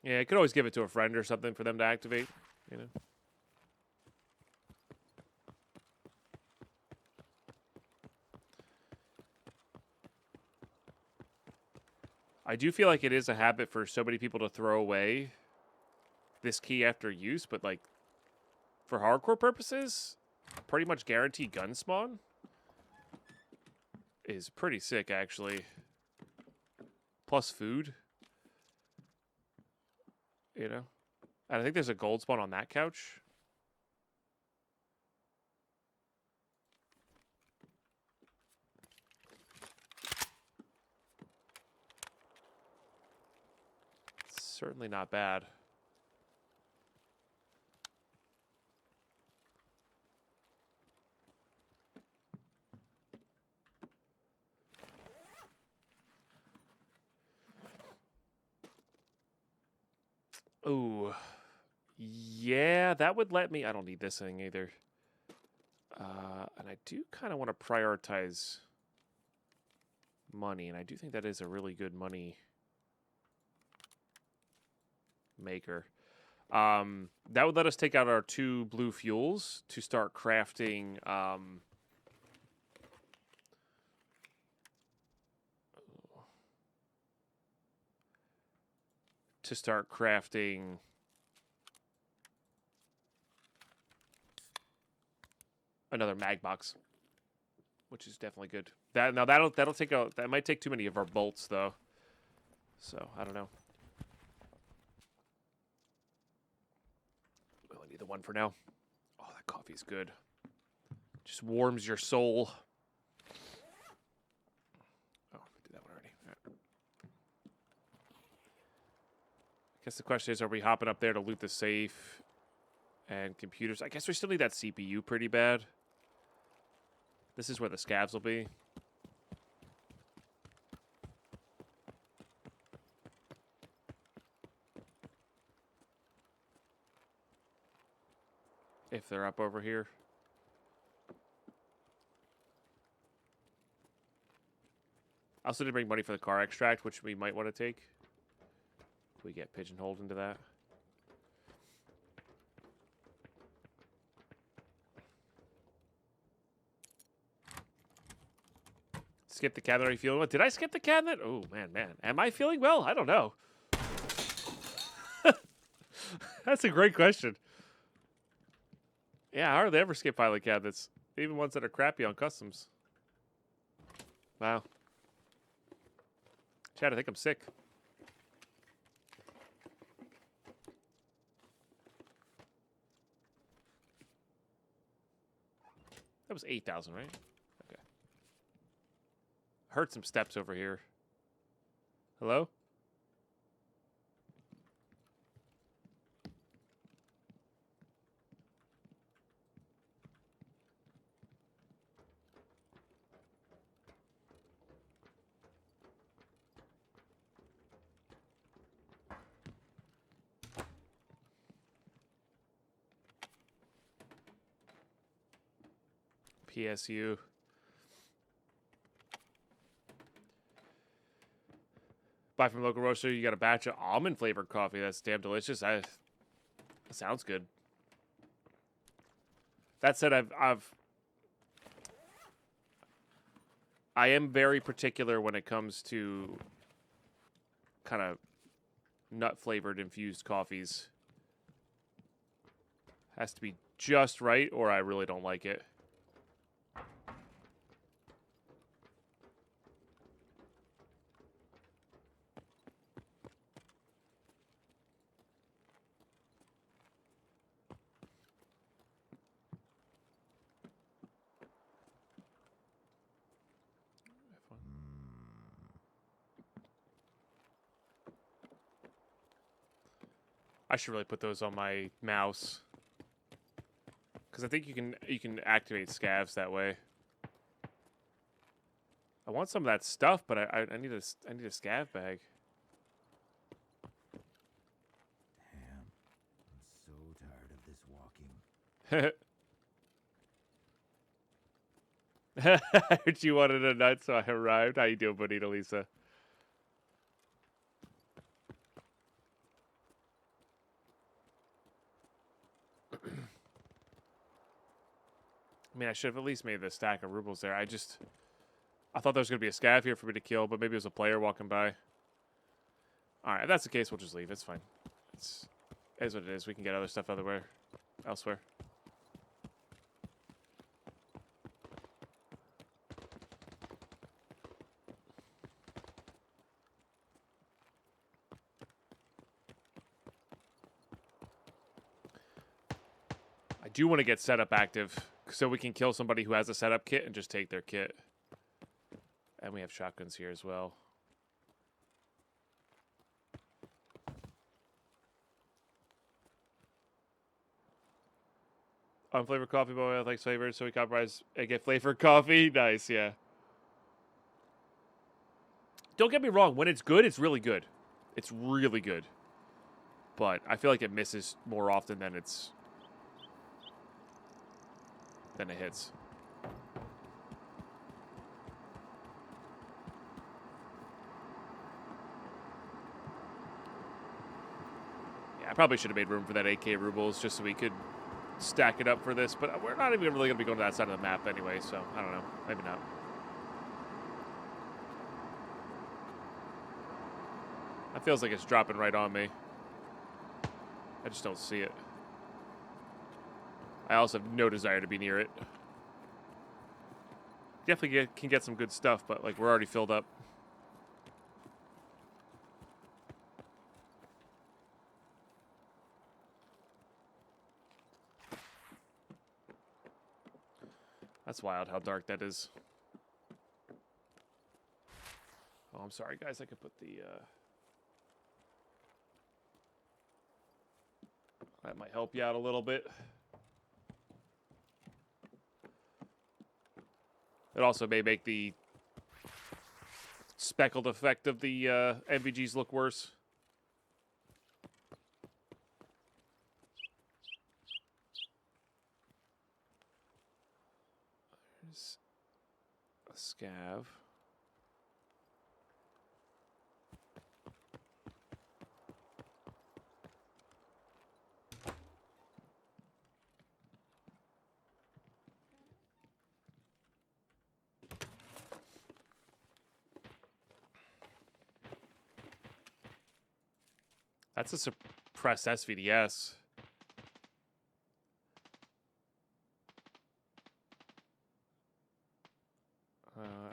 Yeah, I could always give it to a friend or something for them to activate, you know. I do feel like it is a habit for so many people to throw away this key after use, but like for hardcore purposes, pretty much guaranteed gun spawn is pretty sick actually. Plus food. You know? And I think there's a gold spawn on that couch. It's certainly not bad. Ooh. Yeah, that would let me... I don't need this thing either. And I do kind of want to prioritize money, and I do think that is a really good money maker. That would let us take out our 2 blue fuels to start crafting... to start crafting... another mag box, which is definitely good. That'll take out. That might take too many of our bolts though. So I don't know. We only need the one for now. Oh, that coffee's good. Just warms your soul. Oh, I did that one already. All right. I guess the question is, are we hopping up there to loot the safe and computers? I guess we still need that CPU pretty bad. This is where the scavs will be. If they're up over here. I also did bring money for the car extract, which we might want to take. If we get pigeonholed into that. Skip the cabinet. Are you feeling well? Did I skip the cabinet? Oh, man. Am I feeling well? I don't know. That's a great question. Yeah, I hardly ever skip pilot cabinets. Even ones that are crappy on customs. Wow. Chad, I think I'm sick. That was 8,000, right? Okay. Heard some steps over here. Hello? PSU. Buy from local roaster. You got a batch of almond flavored coffee. That's damn delicious. That sounds good. That said, I am very particular when it comes to kind of nut flavored infused coffees. Has to be just right, or I really don't like it. I should really put those on my mouse, because I think you can activate scavs that way. I want some of that stuff, but I need a scav bag. Damn, this walking. I heard you wanted a nut, so I arrived. How you doing, Bonita Lisa? I mean, I should have at least made the stack of rubles there. I thought there was going to be a scav here for me to kill, but maybe it was a player walking by. All right, if that's the case, we'll just leave. It's fine. It is what it is. We can get other stuff elsewhere. I do want to get setup active so we can kill somebody who has a setup kit and just take their kit. And we have shotguns here as well. Unflavored coffee, boy. I like flavored, so we compromise and get flavored coffee. Nice, yeah. Don't get me wrong. When it's good, it's really good. It's really good. But I feel like it misses more often than it hits. Yeah, I probably should have made room for that 8K rubles just so we could stack it up for this, but we're not even really going to be going to that side of the map anyway, so I don't know. Maybe not. That feels like it's dropping right on me. I just don't see it. I also have no desire to be near it. Definitely can get some good stuff, but like we're already filled up. That's wild how dark that is. Oh, I'm sorry, guys. I could put the... That might help you out a little bit. It also may make the speckled effect of the NVGs look worse. There's a scav. That's a suppressed SVDS.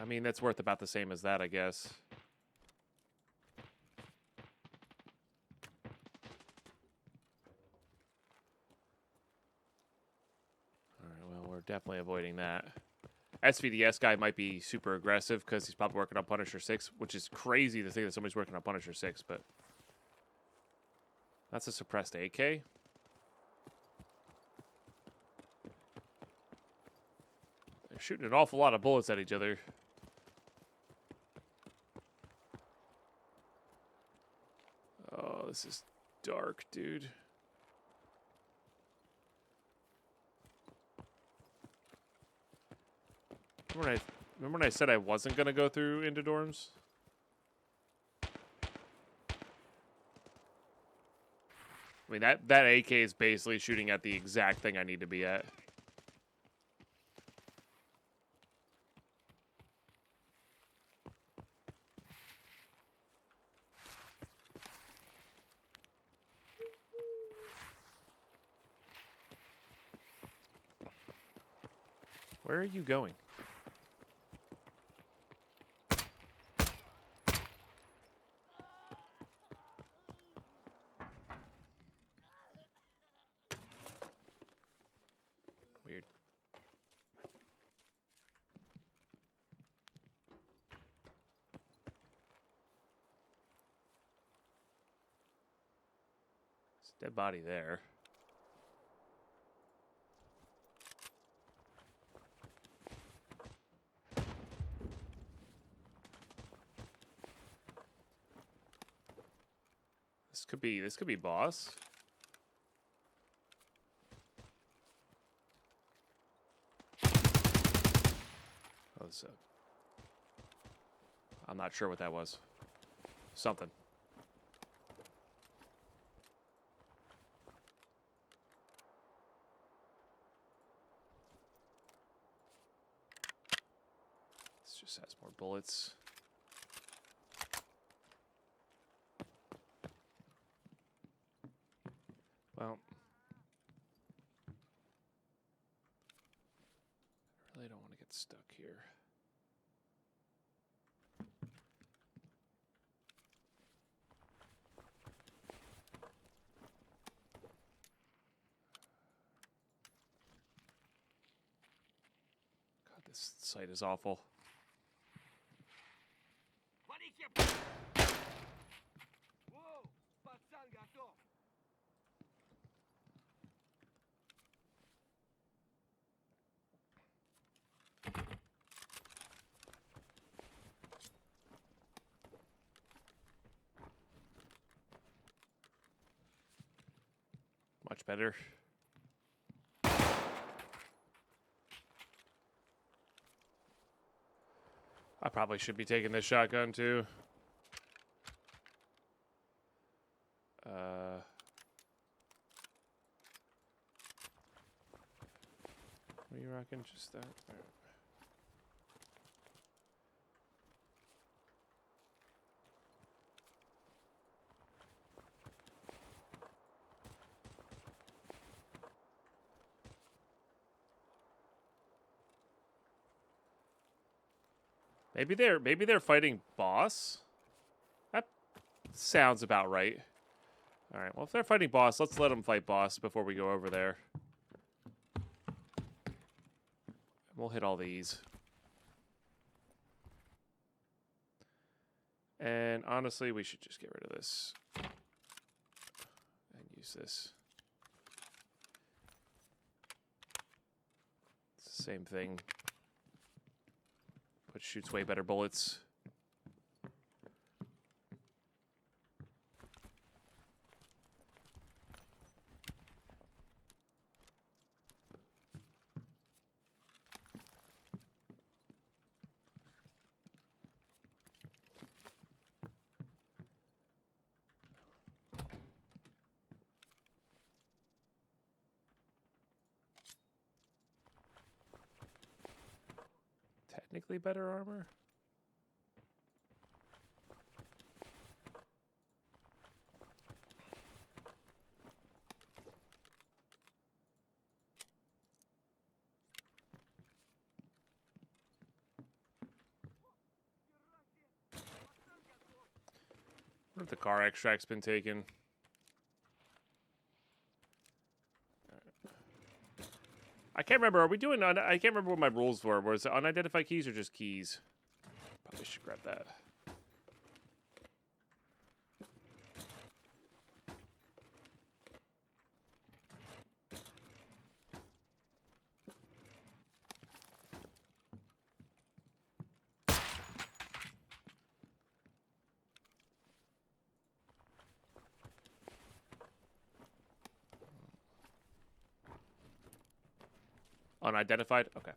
I mean, that's worth about the same as that, I guess. All right, well, we're definitely avoiding that. SVDS guy might be super aggressive because he's probably working on Punisher 6, which is crazy to think that somebody's working on Punisher 6, but... That's a suppressed AK. They're shooting an awful lot of bullets at each other. Oh, this is dark, dude. Remember when I said I wasn't going to go through into dorms? I mean, that AK is basically shooting at the exact thing I need to be at. Where are you going? Weird. There's a dead body there. This could be boss. was... I'm not sure what that was. Something. This just has more bullets. Well... I really don't want to get stuck here. God, this site is awful. Much better. I probably should be taking this shotgun too. What are you rocking? Just that? All right. Maybe they're fighting boss. That sounds about right. All right. Well, if they're fighting boss, let's let them fight boss before we go over there. We'll hit all these. And honestly, we should just get rid of this and use this. It's the same thing. But shoots way better bullets. Technically better armor? What if the car extract's been taken? I can't remember. Are we doing... I can't remember what my rules were. Was it unidentified keys or just keys? Probably should grab that. Unidentified? Okay.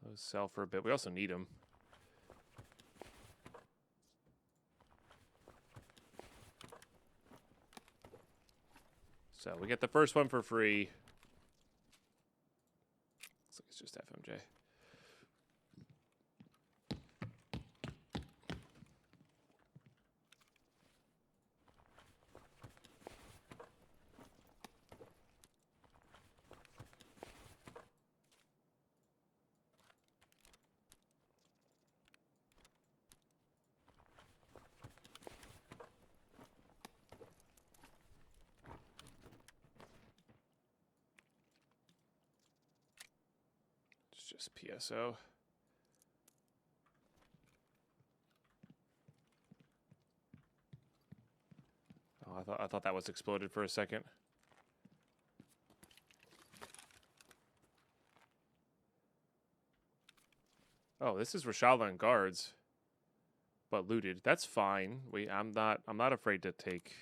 Those sell for a bit. We also need them. So we get the first one for free. Looks like it's just FMJ. Just PSO. Oh, I thought that was exploded for a second. Oh, this is Rashala and guards, but looted. That's fine. I'm not afraid to take.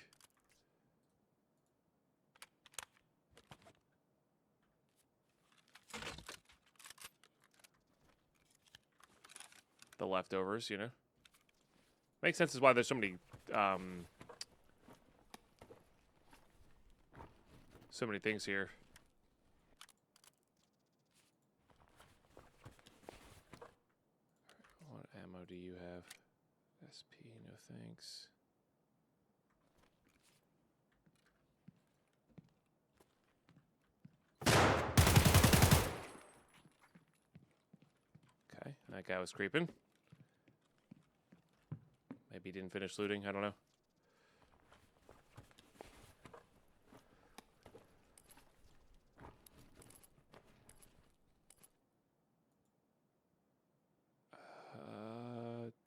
the leftovers, you know. Makes sense as why there's so many things here. What ammo do you have? SP, no thanks. Okay, that guy was creeping. Maybe he didn't finish looting, I don't know.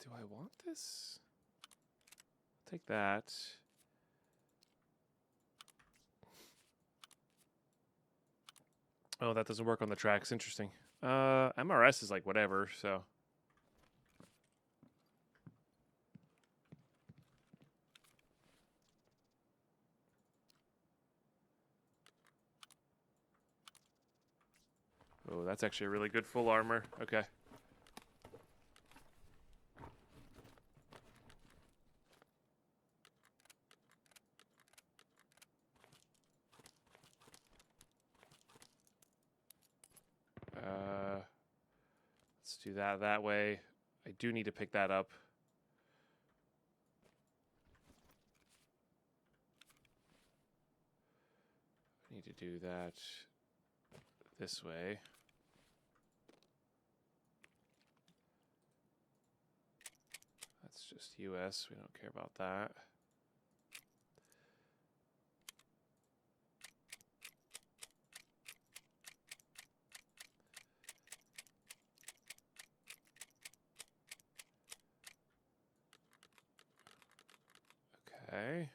Do I want this? I'll take that. Oh, that doesn't work on the tracks. Interesting. MRS is like whatever, so. Oh, that's actually a really good full armor. Okay. Let's do that way. I do need to pick that up. I need to do that this way. That's just US. We don't care about that. Okay.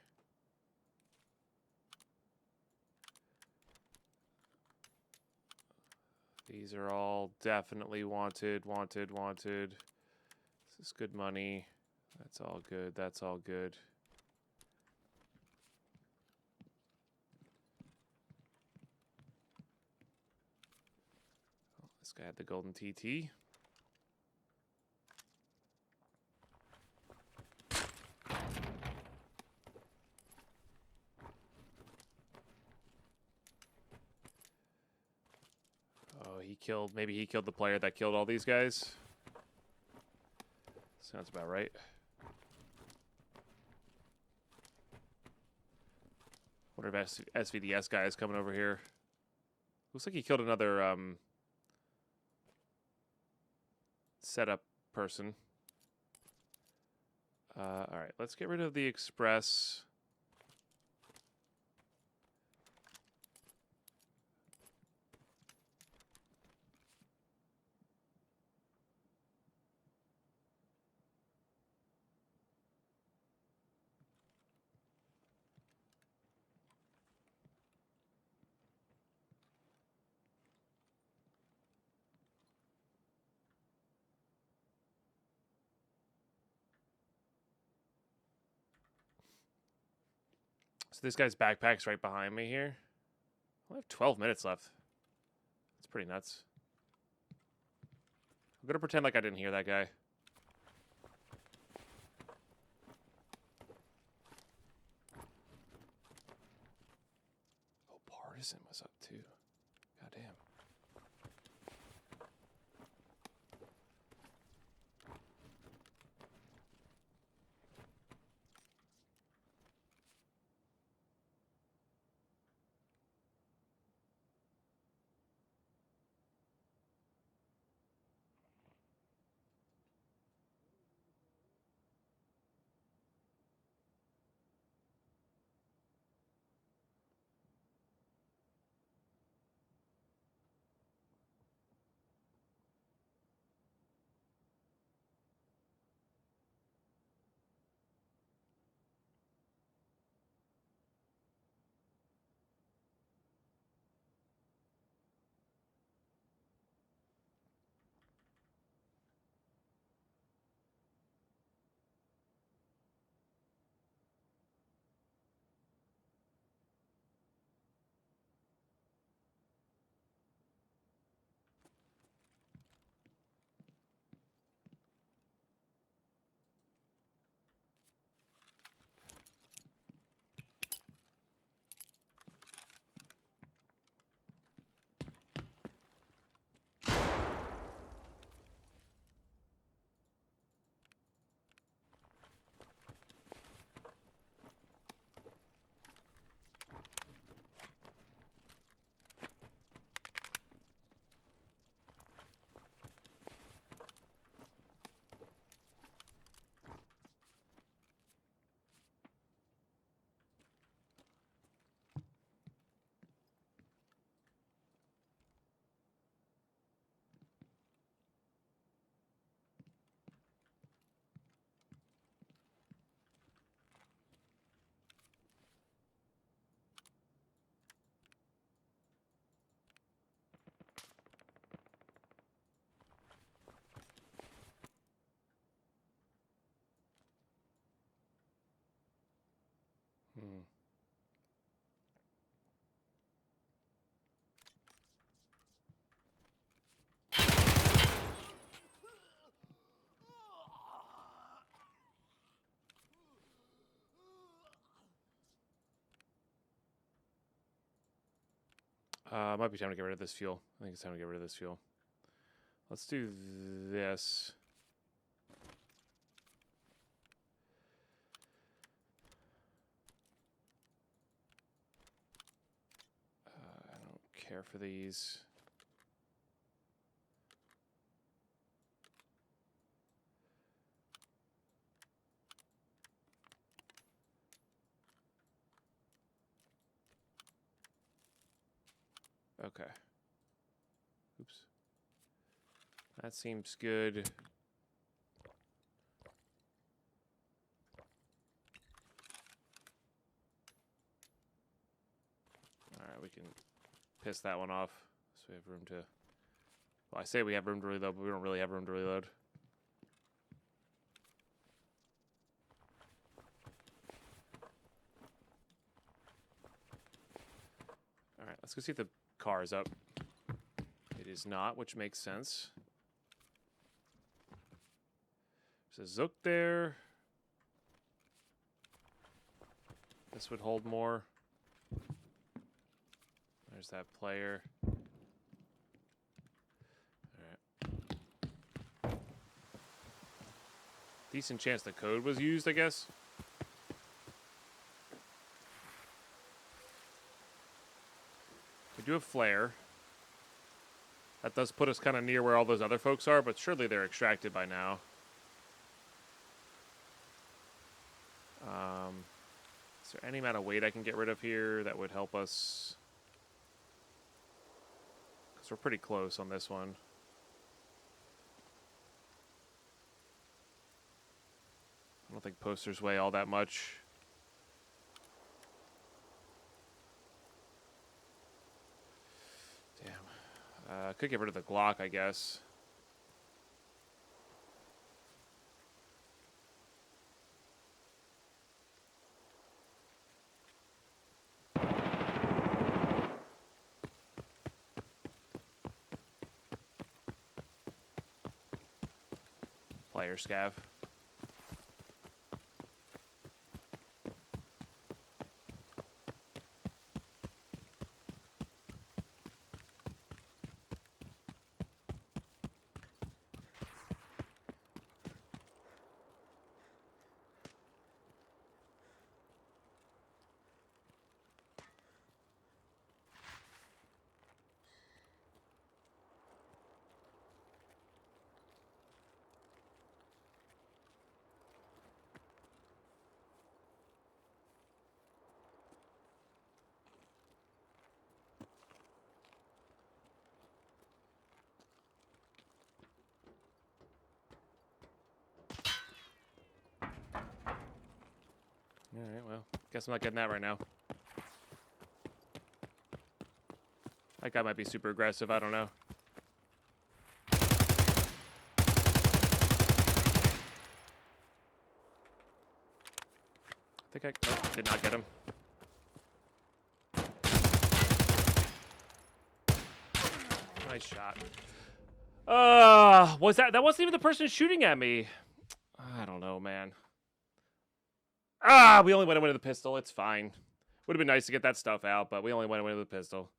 These are all definitely wanted. This is good money. That's all good. That's all good. Oh, this guy had the golden TT. Maybe he killed the player that killed all these guys. Sounds about right. Wonder if SVDS guy is coming over here. Looks like he killed another setup person. Alright, let's get rid of the express. So this guy's backpack's right behind me here. I have 12 minutes left. That's pretty nuts. I'm gonna pretend like I didn't hear that guy. Oh, Partisan was up too. Goddamn. Might be time to get rid of this fuel. I think it's time to get rid of this fuel. Let's do this. I don't care for these. Okay. Oops. That seems good. Alright, we can piss that one off. So we have room to... Well, I say we have room to reload, but we don't really have room to reload. Alright, let's go see if the car is up. It is not, which makes sense. There's a Zook there. This would hold more. There's that player. Alright. Decent chance the code was used, I guess. We do have flare. That does put us kind of near where all those other folks are, but surely they're extracted by now. Is there any amount of weight I can get rid of here that would help us? Because we're pretty close on this one. I don't think posters weigh all that much. Damn. Could get rid of the Glock, I guess. Player scav. Alright, well, guess I'm not getting that right now. That guy might be super aggressive, I don't know. I think I did not get him. Nice shot. Was that wasn't even the person shooting at me. I don't know, man. We only went away with the pistol. It's fine. Would have been nice to get that stuff out, but we only went away with the pistol.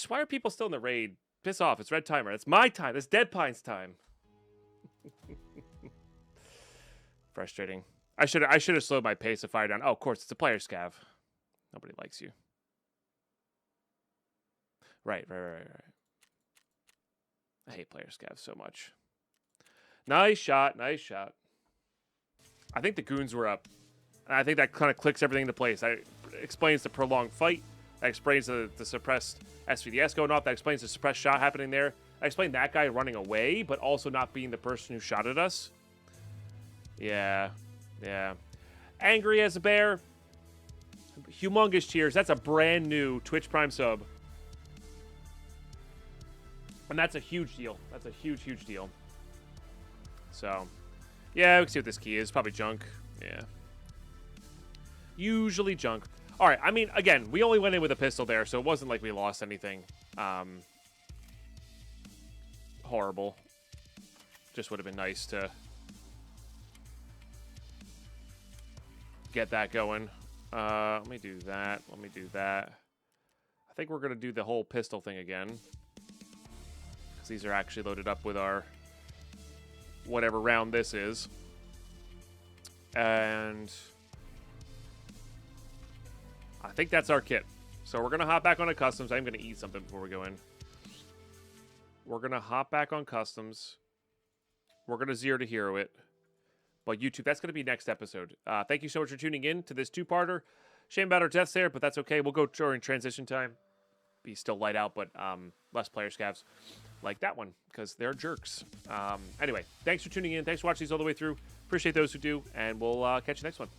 Why are people still in the raid? Piss off. It's red timer. It's my time. It's Deadpine's time. Frustrating. I should have slowed my pace of fire down. Oh, of course, it's a player scav. Nobody likes you. Right. I hate player scavs so much. Nice shot. Nice shot. I think the goons were up. And I think that kind of clicks everything into place. That explains the prolonged fight. That explains the suppressed SVDS going off. That explains the suppressed shot happening there. That explains that guy running away, but also not being the person who shot at us. Yeah. Angry as a bear. Humongous cheers. That's a brand new Twitch Prime sub. And that's a huge deal. That's a huge deal. So, yeah, we can see what this key is. Probably junk. Yeah. Usually junk. All right, I mean, again, we only went in with a pistol there, so it wasn't like we lost anything. Horrible. Just would have been nice to get that going. Let me do that. I I think we're going to do the whole pistol thing again. Because these are actually loaded up with our whatever round this is. And I think that's our kit. So we're going to hop back on a customs. I'm going to eat something before we go in. We're going to hop back on customs. We're going to 0 to hero it. But YouTube, that's going to be next episode. Thank you so much for tuning in to this two-parter. Shame about our deaths there, but that's okay. We'll go during transition time. Be still light out, but less player scavs like that one because they're jerks. Anyway, thanks for tuning in. Thanks for watching these all the way through. Appreciate those who do, and we'll catch you next one.